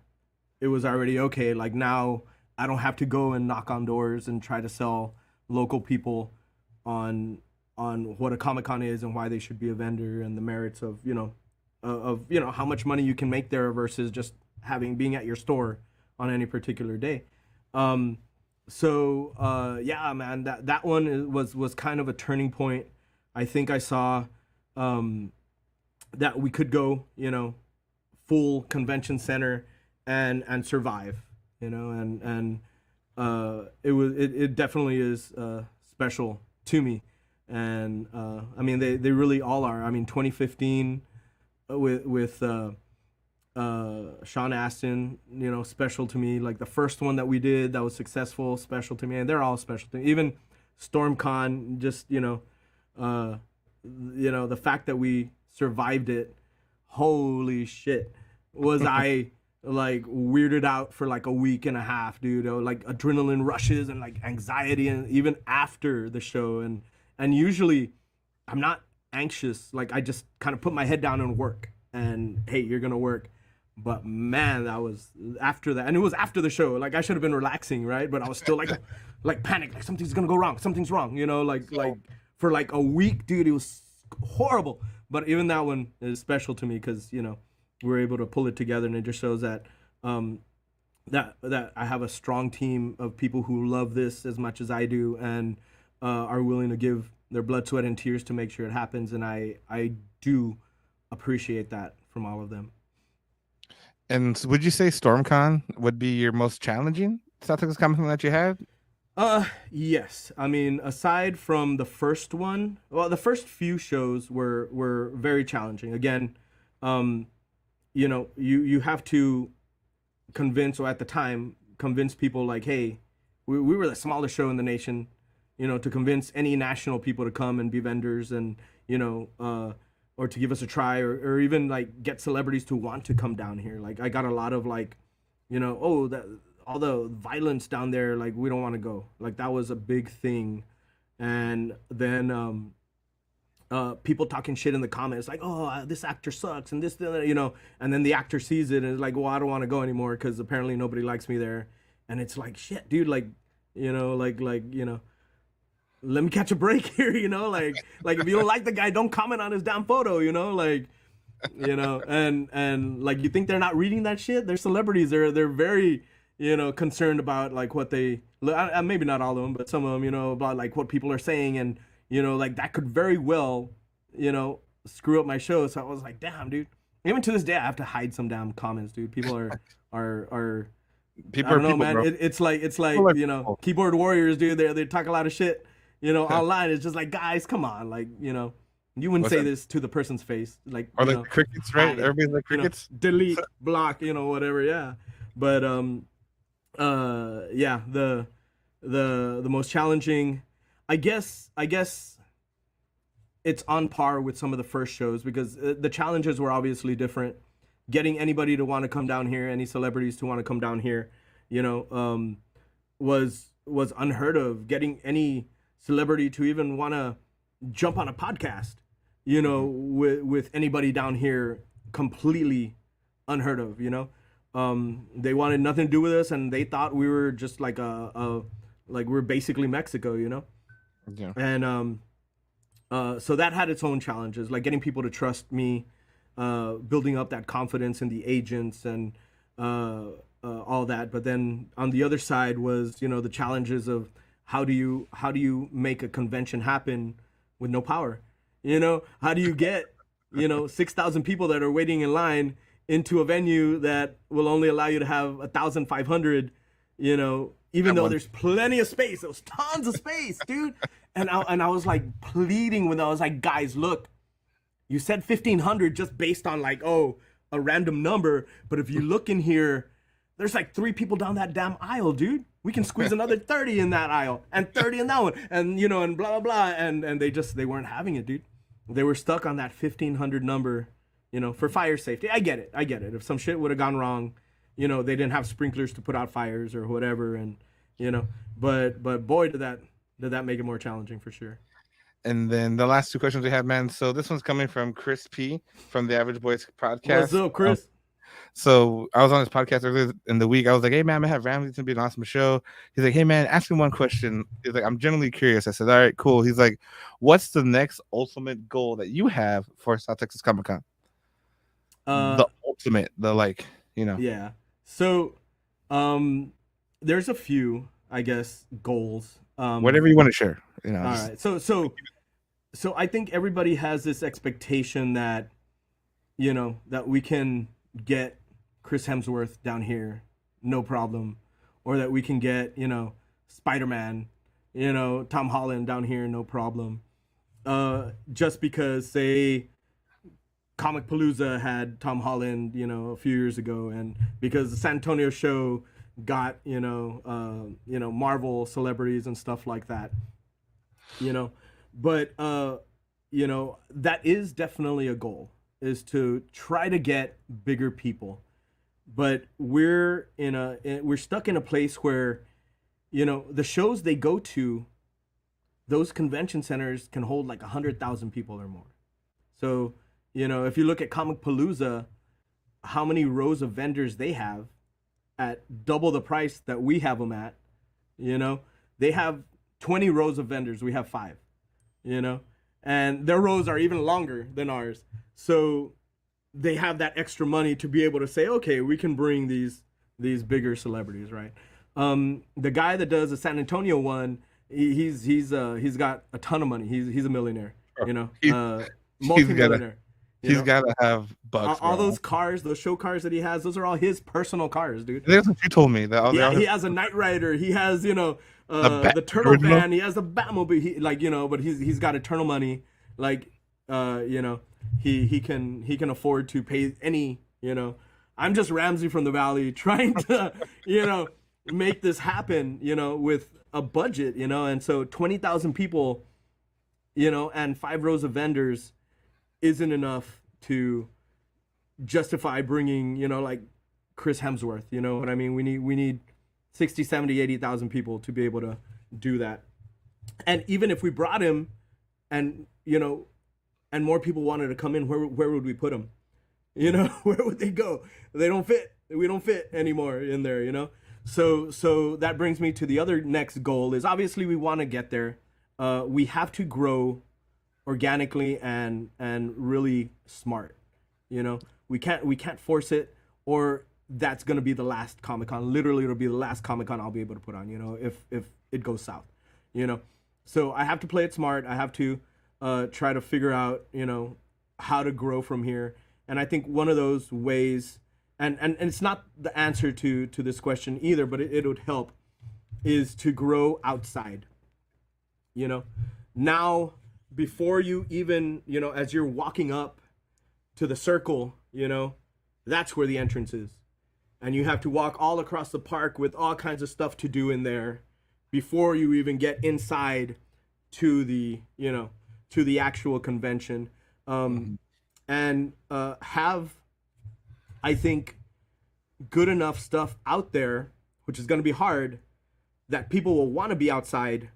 G: it was already okay. Like, now I don't have to go and knock on doors and try to sell local people on what a Comic-Con is and why they should be a vendor and the merits of, you know, how much money you can make there versus just being at your store on any particular day. So yeah, man, that one was kind of a turning point. I think I saw that we could go, you know, full convention center and survive, you know, and it definitely is special to me. And I mean, they really all are. I mean, 2015 with Sean Astin, you know, special to me. Like, the first one that we did that was successful, special to me, and they're all special to me. Even StormCon, just, you know, the fact that we survived it, holy shit, was I like weirded out for like a week and a half, dude. Like, adrenaline rushes and like anxiety, and even after the show, and usually I'm not anxious. Like, I just kind of put my head down and work, and hey, you're gonna work. But man, that was after that, and it was after the show. Like, I should have been relaxing, right? But I was still like panicked, like something's gonna go wrong, something's wrong, you know. Like for like a week, dude, it was horrible. But even that one is special to me because, we were able to pull it together, and it just shows that that I have a strong team of people who love this as much as I do, and are willing to give their blood, sweat, and tears to make sure it happens. And I do appreciate that from all of them.
D: And would you say StormCon would be your most challenging South Texas Comic Con that you had?
G: Yes. I mean, aside from the first one, well, the first few shows were very challenging. Again, you have to convince, or at the time, convince people like, hey, we were the smallest show in the nation, to convince any national people to come and be vendors, and, or to give us a try, or even like get celebrities to want to come down here. Like I got a lot of like, oh, that all the violence down there, like we don't want to go. Like that was a big thing. And then people talking shit in the comments like, oh, this actor sucks and this, and then the actor sees it and is like, well, I don't want to go anymore because apparently nobody likes me there. And it's like, shit, dude, like, let me catch a break here, like if you don't like the guy, don't comment on his damn photo, and like, you think they're not reading that shit? They're celebrities. They're very, concerned about like what they, maybe not all of them, but some of them, about like what people are saying, and, like that could very well, screw up my show. So I was like, damn, dude. Even to this day, I have to hide some damn comments, dude. People are people. I don't know, man. It's like keyboard warriors, dude. They talk a lot of shit. Online. It's just like, guys, come on, like, you wouldn't say this to the person's face, like,
D: or like crickets, right? Everybody's like crickets.
G: Delete, block, whatever, yeah. But yeah, the most challenging, I guess it's on par with some of the first shows, because the challenges were obviously different. Getting anybody to want to come down here, any celebrities to want to come down here, was unheard of. Getting any celebrity to even want to jump on a podcast, with anybody down here, completely unheard of. They wanted nothing to do with us, and they thought we were just like like we're basically Mexico,
D: Yeah.
G: And so that had its own challenges, like getting people to trust me, building up that confidence in the agents, and all that. But then on the other side was, the challenges of how do you make a convention happen with no power? How do you get 6,000 people that are waiting in line into a venue that will only allow you to have 1,500, even though there's plenty of space. There was tons of space, dude. And I was like pleading with them. I was like, guys, look, you said 1,500 just based on like, a random number. But if you look in here, there's like 3 people down that damn aisle, dude. We can squeeze another 30 in that aisle and 30 in that one. And, and blah, blah, blah. And they weren't having it, dude. They were stuck on that 1,500 number, for fire safety. I get it. If some shit would have gone wrong, they didn't have sprinklers to put out fires or whatever. And, but boy, did that make it more challenging for sure.
D: And then the last 2 questions we have, man. So this one's coming from Chris P from the Average Boys podcast.
G: What's up, Chris?
D: So I was on his podcast earlier in the week. I was like, hey, man, I'm going to have Ramsey. It's going to be an awesome show. He's like, hey, man, ask me one question. He's like, I'm genuinely curious. I said, all right, cool. He's like, what's the next ultimate goal that you have for South Texas Comic Con? The ultimate,
G: Yeah. So there's a few, I guess, goals.
D: Whatever you want to share.
G: All right. So I think everybody has this expectation that, that we can get Chris Hemsworth down here, no problem, or that we can get, Spider-Man, Tom Holland down here, no problem. Just because, say, Comic Palooza had Tom Holland, a few years ago, and because the San Antonio show got, Marvel celebrities and stuff like that, but that is definitely a goal, is to try to get bigger people. But we're stuck in a place where, the shows they go to, those convention centers can hold like 100,000 people or more. So, if you look at Comic Palooza, how many rows of vendors they have at double the price that we have them at, they have 20 rows of vendors. We have 5, and their rows are even longer than ours. So they have that extra money to be able to say, okay, we can bring these bigger celebrities, right? The guy that does the San Antonio one, he's got a ton of money. He's a millionaire, you know, multi-millionaire.
D: He's gotta have bucks.
G: All those cars, those show cars that he has, those are all his personal cars, dude.
D: That's what you told me. That
G: he has a Knight Rider. He has, you know, the Turtle Van. He has the Batmobile. He, like, you know, but he's got eternal money. Like, you know, he can afford to pay any, you know. I'm just Ramsey from the Valley trying to, you know, make this happen, you know, with a budget, you know. And so 20,000 people, you know, and 5 rows of vendors isn't enough to justify bringing, you know, like Chris Hemsworth, you know what I mean? We need 60, 70, 80,000 people to be able to do that. And even if we brought him and, you know, and more people wanted to come in, where would we put them? You know, where would they go? They don't fit. We don't fit anymore in there, you know? So that brings me to the other next goal is obviously we want to get there. We have to grow organically and really smart. You know, we can't force it, or that's gonna be the last Comic-Con. Literally, it'll be the last Comic-Con I'll be able to put on. You know, if it goes south. You know, so I have to play it smart. I have to try to figure out, you know, how to grow from here. And I think one of those ways, and it's not the answer to this question either, but it would help, is to grow outside. You know, now, before you even, you know, as you're walking up to the circle, you know, that's where the entrance is. And you have to walk all across the park with all kinds of stuff to do in there before you even get inside to the, you know, to the actual convention. And have, I think, good enough stuff out there, which is going to be hard, that people will want to be outside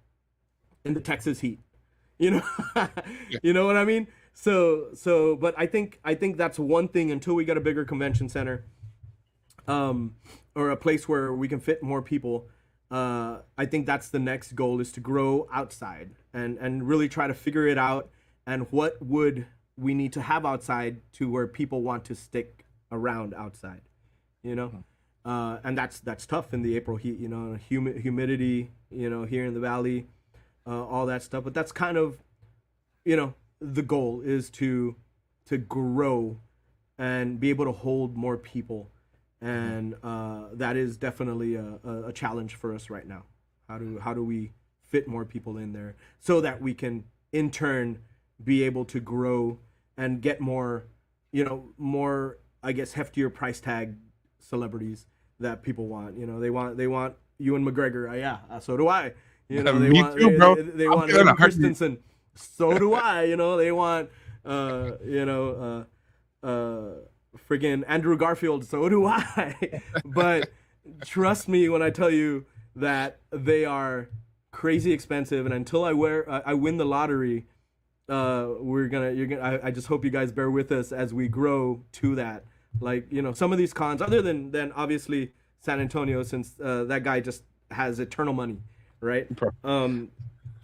G: in the Texas heat. You know, you know what I mean? So, but I think that's one thing until we get a bigger convention center, or a place where we can fit more people. I think that's the next goal, is to grow outside and really try to figure it out. And what would we need to have outside to where people want to stick around outside, you know? And that's tough in the April heat, you know, humidity, you know, here in the Valley. All that stuff, but that's kind of, you know, the goal is to grow and be able to hold more people, and that is definitely a challenge for us right now. How do we fit more people in there so that we can in turn be able to grow and get more, you know, more, I guess, heftier price tag celebrities that people want. You know, they want Ewan McGregor. Yeah, so do I. You know, they want Hayden Christensen. So do I. You know, they want friggin' Andrew Garfield. So do I. But trust me when I tell you that they are crazy expensive. And until I win the lottery, I just hope you guys bear with us as we grow to that. Like, you know, some of these cons, other than obviously San Antonio, since that guy just has eternal money. Right.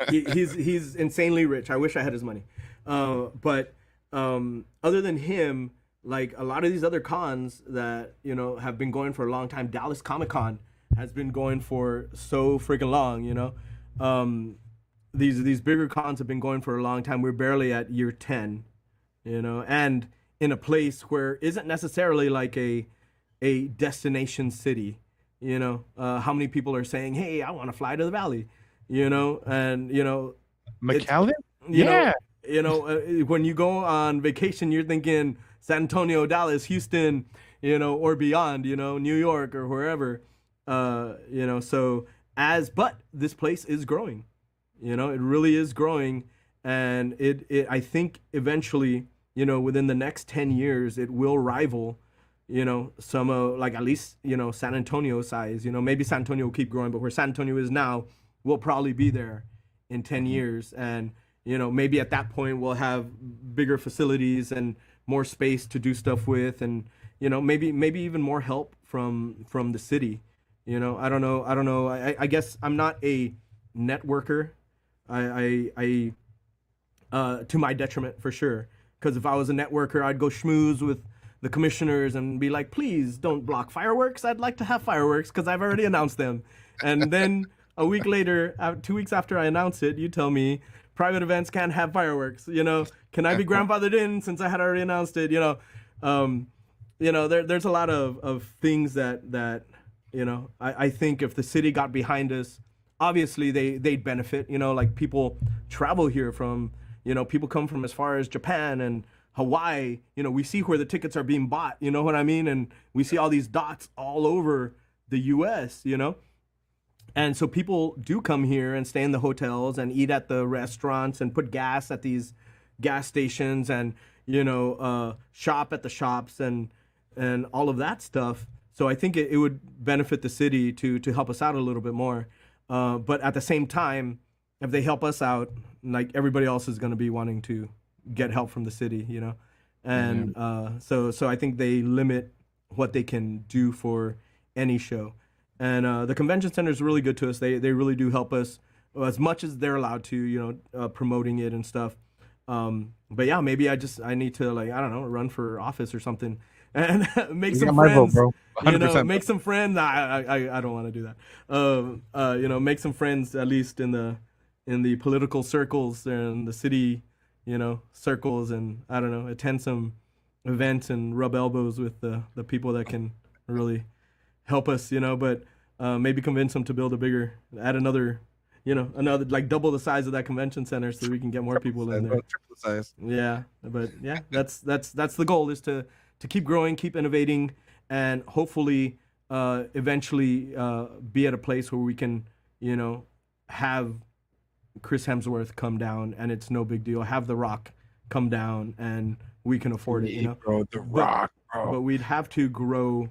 G: He's insanely rich. I wish I had his money. But other than him, like a lot of these other cons that, you know, have been going for a long time, Dallas Comic-Con has been going for so freaking long, you know. These bigger cons have been going for a long time. We're barely at year 10, you know, and in a place where isn't necessarily like a destination city. You know, how many people are saying, hey, I want to fly to the Valley, you know, and, you know,
D: McAllen?
G: You know, when you go on vacation, you're thinking San Antonio, Dallas, Houston, you know, or beyond, you know, New York or wherever, you know, but this place is growing, you know, it really is growing. And I think eventually, you know, within the next 10 years, it will rival, you know, some like at least, you know, San Antonio size, you know, maybe San Antonio will keep growing, but where San Antonio is now, we'll probably be there in 10 years. And, you know, maybe at that point we'll have bigger facilities and more space to do stuff with, and, you know, maybe even more help from the city. You know, I don't know. I guess I'm not a networker. I to my detriment for sure. Because if I was a networker, I'd go schmooze with the commissioners and be like, please don't block fireworks. I'd like to have fireworks because I've already announced them. And then a week later, 2 weks after I announce it, you tell me private events can't have fireworks. Can I be grandfathered in since I had already announced it? There's a lot of things that I think if the city got behind us, obviously they'd benefit. Like people travel here from, people come from as far as Japan and Hawaii. We see where the tickets are being bought. You know what I mean? And we see all these dots all over the U.S. And so people do come here and stay in the hotels and eat at the restaurants and put gas at these gas stations and shop at the shops and all of that stuff. So I think it would benefit the city to help us out a little bit more. But at the same time, if they help us out, like everybody else is going to be wanting to get help from the city, And so I think they limit what they can do for any show. And the convention center is really good to us. They really do help us as much as they're allowed to, promoting it and stuff. But yeah, maybe I need to run for office or something and make some friends.
D: Vote, bro.
G: Make some friends. I don't want to do that. Make some friends at least in the political circles and the city, circles, and attend some events and rub elbows with the people that can really help us, but maybe convince them to build add another like double the size of that convention center so we can get more people in there.
D: Triple size.
G: Yeah, but yeah, that's the goal, is to keep growing, keep innovating, and hopefully eventually be at a place where we can, have Chris Hemsworth come down and it's no big deal. Have The Rock come down and we can afford it,
D: Bro, The Rock, bro.
G: But we'd have to grow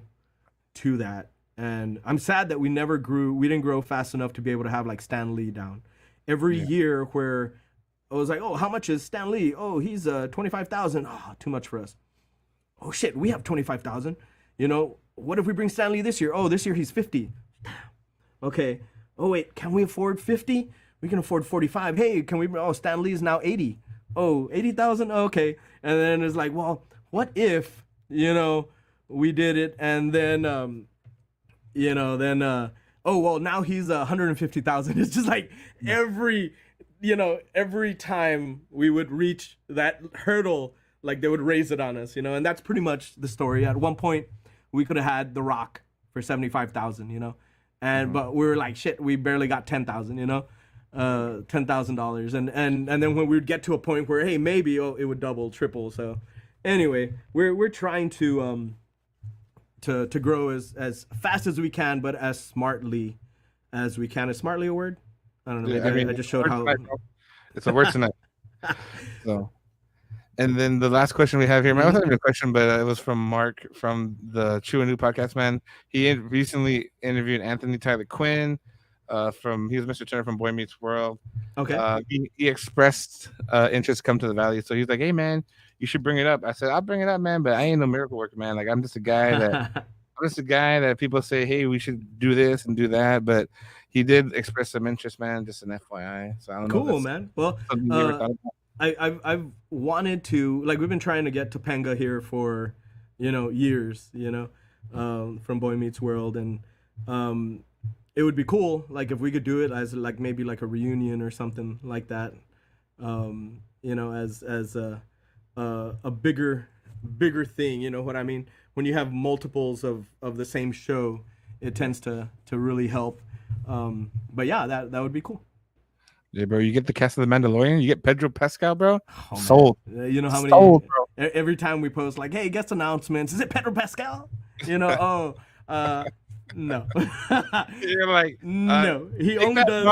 G: to that. And I'm sad that we didn't grow fast enough to be able to have like Stan Lee down. Every year where I was like, oh, how much is Stan Lee? Oh, he's 25,000. Oh, too much for us. Oh shit, we have 25,000. What if we bring Stan Lee this year? Oh, this year he's 50. Okay. Oh wait, can we afford 50? We can afford 45. Hey, can we? Oh, Stan Lee is now 80. Oh, 80,000. Okay. And then it's like, well, what if we did it and then oh well, now he's 150,000. It's just like every time we would reach that hurdle, like they would raise it on us, and that's pretty much the story. At one point, we could have had The Rock for 75,000, and but we were like, shit, we barely got 10,000, $10,000, and then when we would get to a point where, hey, maybe it would double, triple. So anyway, we're trying to grow as fast as we can, but as smartly as we can. Is smartly a word? I don't know.
D: Yeah,
G: I just showed how.
D: It's a word tonight. So, and then the last question we have here, man, it wasn't even a question, but it was from Mark from the Chew and New podcast, man. He recently interviewed Anthony Tyler Quinn. He was Mr. Turner from Boy Meets World.
G: Okay.
D: He expressed interest to come to the Valley, so he's like, "Hey, man, you should bring it up." I said, "I'll bring it up, man, but I ain't no miracle worker, man. Like, I'm just a guy that people say, hey, we should do this and do that." But he did express some interest, man. Just an FYI. So I don't know.
G: Cool, man. Well, I've wanted to, like, we've been trying to get Topanga here for years, from Boy Meets World, and it would be cool, like, if we could do it as like maybe like a reunion or something like that, as a bigger thing, you know what I mean? When you have multiples of the same show, it tends to really help. But yeah, that would be cool.
D: Yeah, bro. You get the cast of The Mandalorian. You get Pedro Pascal, bro.
G: Oh,
D: sold.
G: You know how many?
D: Sold, bro.
G: Every time we post, like, hey, guest announcements. Is it Pedro Pascal? No.
D: You're like,
G: no. He only does.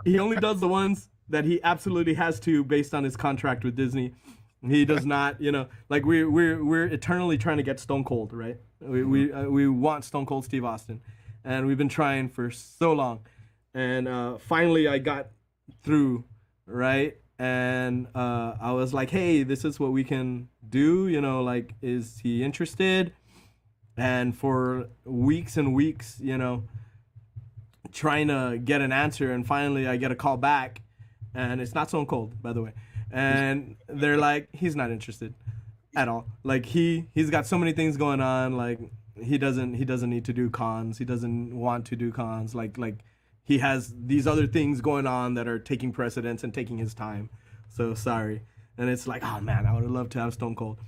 G: He only does the ones that he absolutely has to based on his contract with Disney. He does not, like we're eternally trying to get Stone Cold, right? We want Stone Cold Steve Austin, and we've been trying for so long, and finally I got through, right? And I was like, hey, this is what we can do, like, is he interested? And for weeks and weeks, trying to get an answer, and finally I get a call back, and it's not Stone Cold, by the way. And they're like, he's not interested at all. Like he's got so many things going on. Like he doesn't need to do cons. He doesn't want to do cons. Like he has these other things going on that are taking precedence and taking his time. So sorry. And it's like, oh man, I would have loved to have Stone Cold.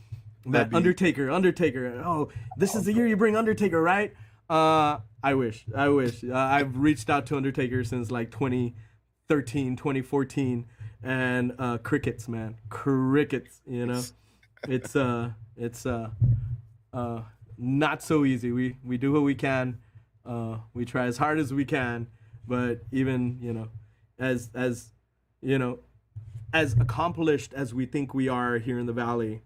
G: But Undertaker. Oh, this is the year you bring Undertaker, right? I wish. I've reached out to Undertaker since like 2013, 2014, and crickets, man, crickets. You know, it's not so easy. We do what we can. We try as hard as we can, but even as accomplished as we think we are here in the Valley,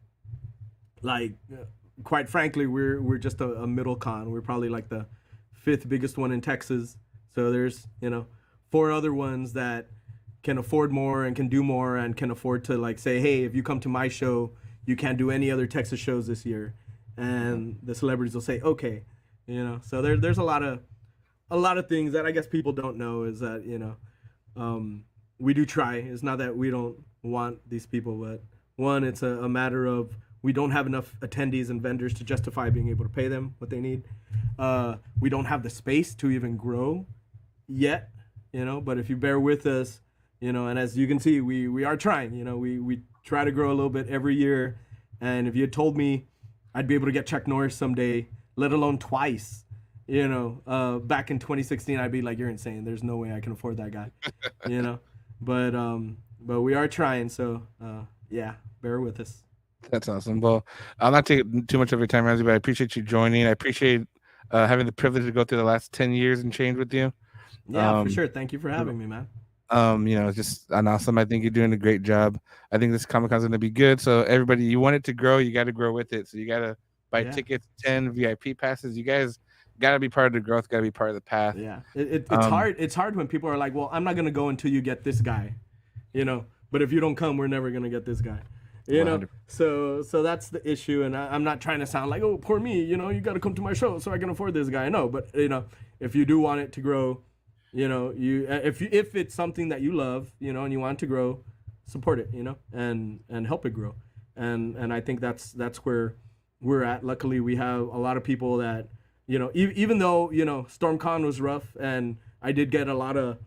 G: like quite frankly, we're just a middle con. We're probably like the 5th biggest one in Texas. So there's 4 other ones that can afford more and can do more and can afford to like say, hey, if you come to my show, you can't do any other Texas shows this year. And the celebrities will say, okay, So there's a lot of things that I guess people don't know is that we do try. It's not that we don't want these people, but one, it's a matter of we don't have enough attendees and vendors to justify being able to pay them what they need. We don't have the space to even grow yet, but if you bear with us, and as you can see, we are trying, we try to grow a little bit every year. And if you had told me I'd be able to get Chuck Norris someday, let alone twice, back in 2016, I'd be like, you're insane. There's no way I can afford that guy, but we are trying. So yeah, bear with us.
D: That's awesome. Well, I'll not take too much of your time, Ramsey, but I appreciate you joining. I appreciate having the privilege to go through the last 10 years and change with you.
G: Yeah, for sure. Thank you for having me, man.
D: It's just an awesome. I think you're doing a great job. I think this Comic-Con is going to be good. So everybody, you want it to grow, you got to grow with it. So you got to buy tickets, 10 VIP passes. You guys got to be part of the growth, got to be part of the path.
G: Yeah, it's hard. It's hard when people are like, well, I'm not going to go until you get this guy, but if you don't come, we're never going to get this guy.
D: 100%.
G: So that's the issue, and I'm not trying to sound like, oh, poor me, you got to come to my show so I can afford this guy. No, but if you do want it to grow, if it's something that you love, and you want it to grow, support it, and help it grow, and I think that's where we're at. Luckily, we have a lot of people that, even though StormCon was rough, and I did get a lot of,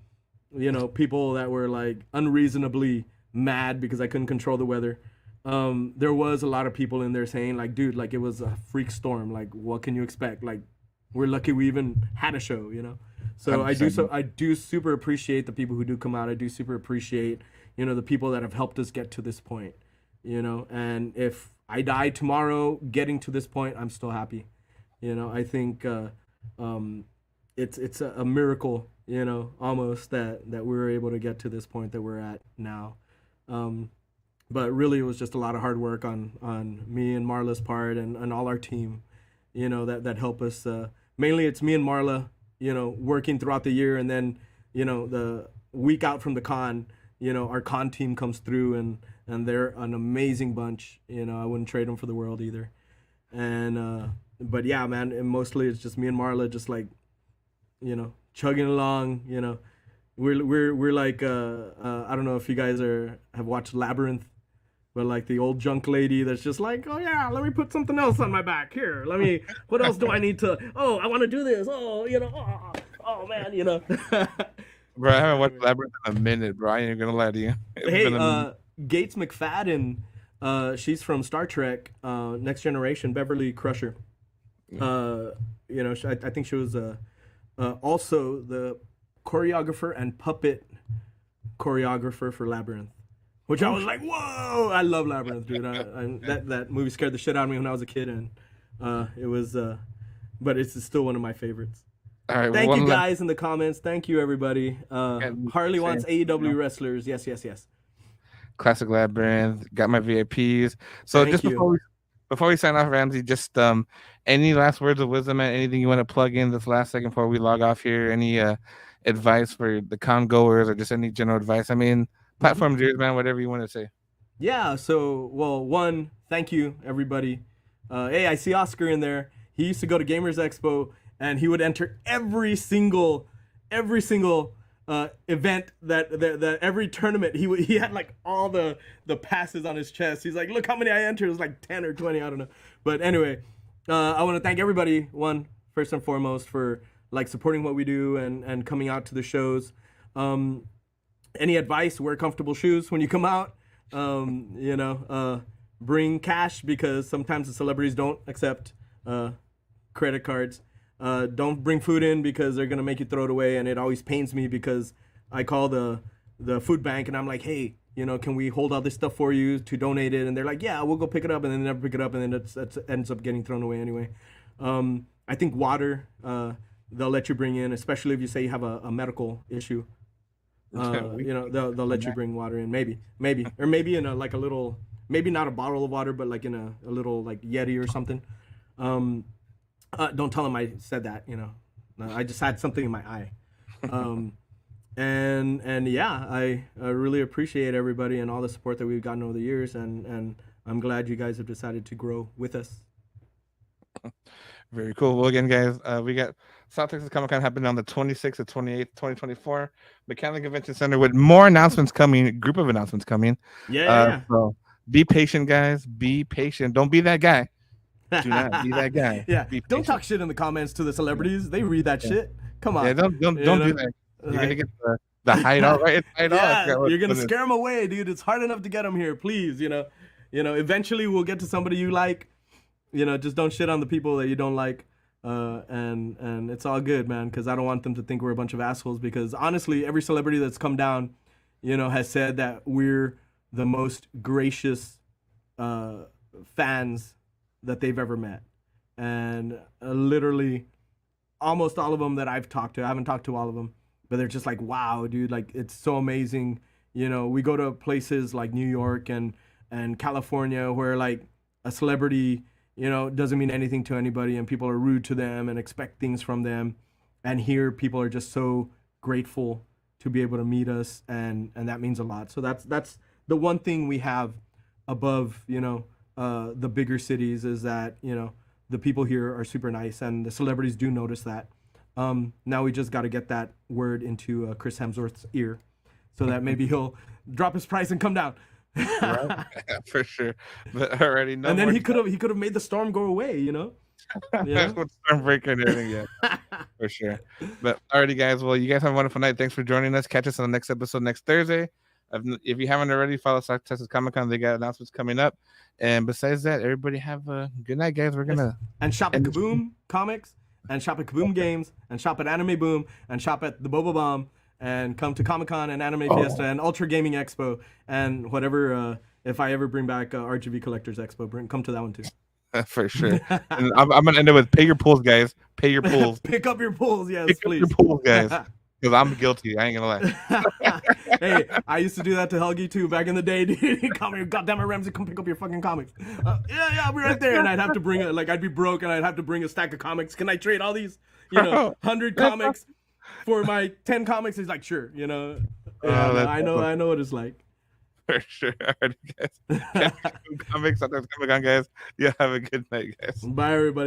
G: people that were like unreasonably mad because I couldn't control the weather. There was a lot of people in there saying like, dude, like it was a freak storm. Like, what can you expect? Like, we're lucky we even had a show, So 100%. I do super appreciate the people who do come out. I do super appreciate, the people that have helped us get to this point, and if I die tomorrow getting to this point, I'm still happy. I think, it's a miracle, almost that we were able to get to this point that we're at now. But really, it was just a lot of hard work on me and Marla's part and all our team, that help us. Mainly, it's me and Marla, working throughout the year. And then, the week out from the con, our con team comes through and they're an amazing bunch. I wouldn't trade them for the world either. And, but yeah, man, and mostly it's just me and Marla just like, chugging along, We're like, I don't know if you guys have watched Labyrinth, but like the old junk lady that's just like, oh yeah, let me put something else on my back here. What else do I need to? Oh, I want to do this. Oh, oh man,
D: Bro, I haven't watched Labyrinth in a minute, bro. I ain't gonna lie to you.
G: Hey, Gates McFadden, she's from Star Trek, Next Generation, Beverly Crusher. I think she was also the choreographer and puppet choreographer for Labyrinth, which I was like, whoa! I love Labyrinth, dude. That movie scared the shit out of me when I was a kid, and it was, but it's still one of my favorites.
D: All right,
G: thank you guys in the comments. Thank you everybody. Harley wants AEW wrestlers. Yes.
D: Classic Labyrinth. Got my VIPs. So
G: Thank
D: just
G: you.
D: before we sign off, Ramsey, just any last words of wisdom, man? Anything you want to plug in this last second before we log off here? Any advice for the con goers or just any general advice? I mean, platform's yours, man. Whatever you want to say.
G: Yeah. So, well, one, thank you everybody. Hey, I see Oscar in there. He used to go to Gamers Expo and he would enter every single event that every tournament he had like all the passes on his chest. He's like, look how many I entered. It was like 10 or 20, I don't know. But anyway, I want to thank everybody, first and foremost, for like supporting what we do and coming out to the shows. Any advice? Wear comfortable shoes when you come out. Bring cash, because sometimes the celebrities don't accept credit cards. Don't bring food in because they're gonna make you throw it away, and it always pains me because I call the food bank and I'm like, hey, can we hold all this stuff for you to donate it? And they're like, yeah, we'll go pick it up, and then they never pick it up, and then it ends up getting thrown away anyway. I think water they'll let you bring in, especially if you say you have a medical issue. They'll let you bring water in, maybe, or maybe in a little, maybe not a bottle of water, but like in a little like Yeti or something. Don't tell them I said that, I just had something in my eye. And yeah, I really appreciate everybody and all the support that we've gotten over the years, and I'm glad you guys have decided to grow with us.
D: Very cool. Well, again, guys, we got South Texas Comic Con happening on the 26th to 28th, 2024, McAllen Convention Center, with more announcements coming, group of announcements coming.
G: Yeah.
D: So be patient, guys. Be patient. Don't be that guy. Do not be that guy.
G: Yeah. Don't talk shit in the comments to the celebrities. They read that shit. Come on.
D: Yeah, don't do that. You're gonna get the hideout, right?
G: You're gonna scare them away, dude. It's hard enough to get them here. Please, eventually we'll get to somebody you like. Just don't shit on the people that you don't like, and it's all good, man. Because I don't want them to think we're a bunch of assholes. Because honestly, every celebrity that's come down, has said that we're the most gracious fans that they've ever met, and literally almost all of them that I've talked to. I haven't talked to all of them, but they're just like, wow, dude, like it's so amazing. We go to places like New York and California where like a celebrity, doesn't mean anything to anybody, and people are rude to them and expect things from them. And here people are just so grateful to be able to meet us, and that means a lot. So that's the one thing we have above, the bigger cities, is that, the people here are super nice, and the celebrities do notice that. Now we just got to get that word into Chris Hemsworth's ear, so that maybe he'll drop his price and come down.
D: Right? For sure. But already,
G: and then he could have made the storm go away,
D: With Stormbreaker and everything, yeah. For sure. But alrighty, guys. Well, you guys have a wonderful night. Thanks for joining us. Catch us on the next episode next Thursday. If you haven't already, follow South Texas Comic Con. They got announcements coming up. And besides that, everybody have a good night, guys. We're gonna
G: shop at Kaboom Comics, and shop at Kaboom Games, and shop at Anime Boom, and shop at the Boba Bomb, and come to Comic Con and Anime Fiesta and Ultra Gaming Expo, and whatever. If I ever bring back RGB Collectors Expo, come to that one too.
D: For sure. And I'm gonna end it with pay your pools, guys. Pay your pools.
G: Pick up your pools, yes,
D: Pick
G: please.
D: Up your pools, guys. Because I'm guilty. I ain't gonna lie.
G: Hey, I used to do that to Helgi too back in the day. Dude, he'd call me, goddamn it, Ramsey, come pick up your fucking comics. Yeah, I'll be right there. And I'd have to bring I'd be broke, and I'd have to bring a stack of comics. Can I trade all these, 100 comics for my 10 comics? He's like, sure, I know what it's like.
D: For sure. All right, guys. Comics, Comic Con, guys. Yeah, have a good night, guys.
G: Bye, everybody.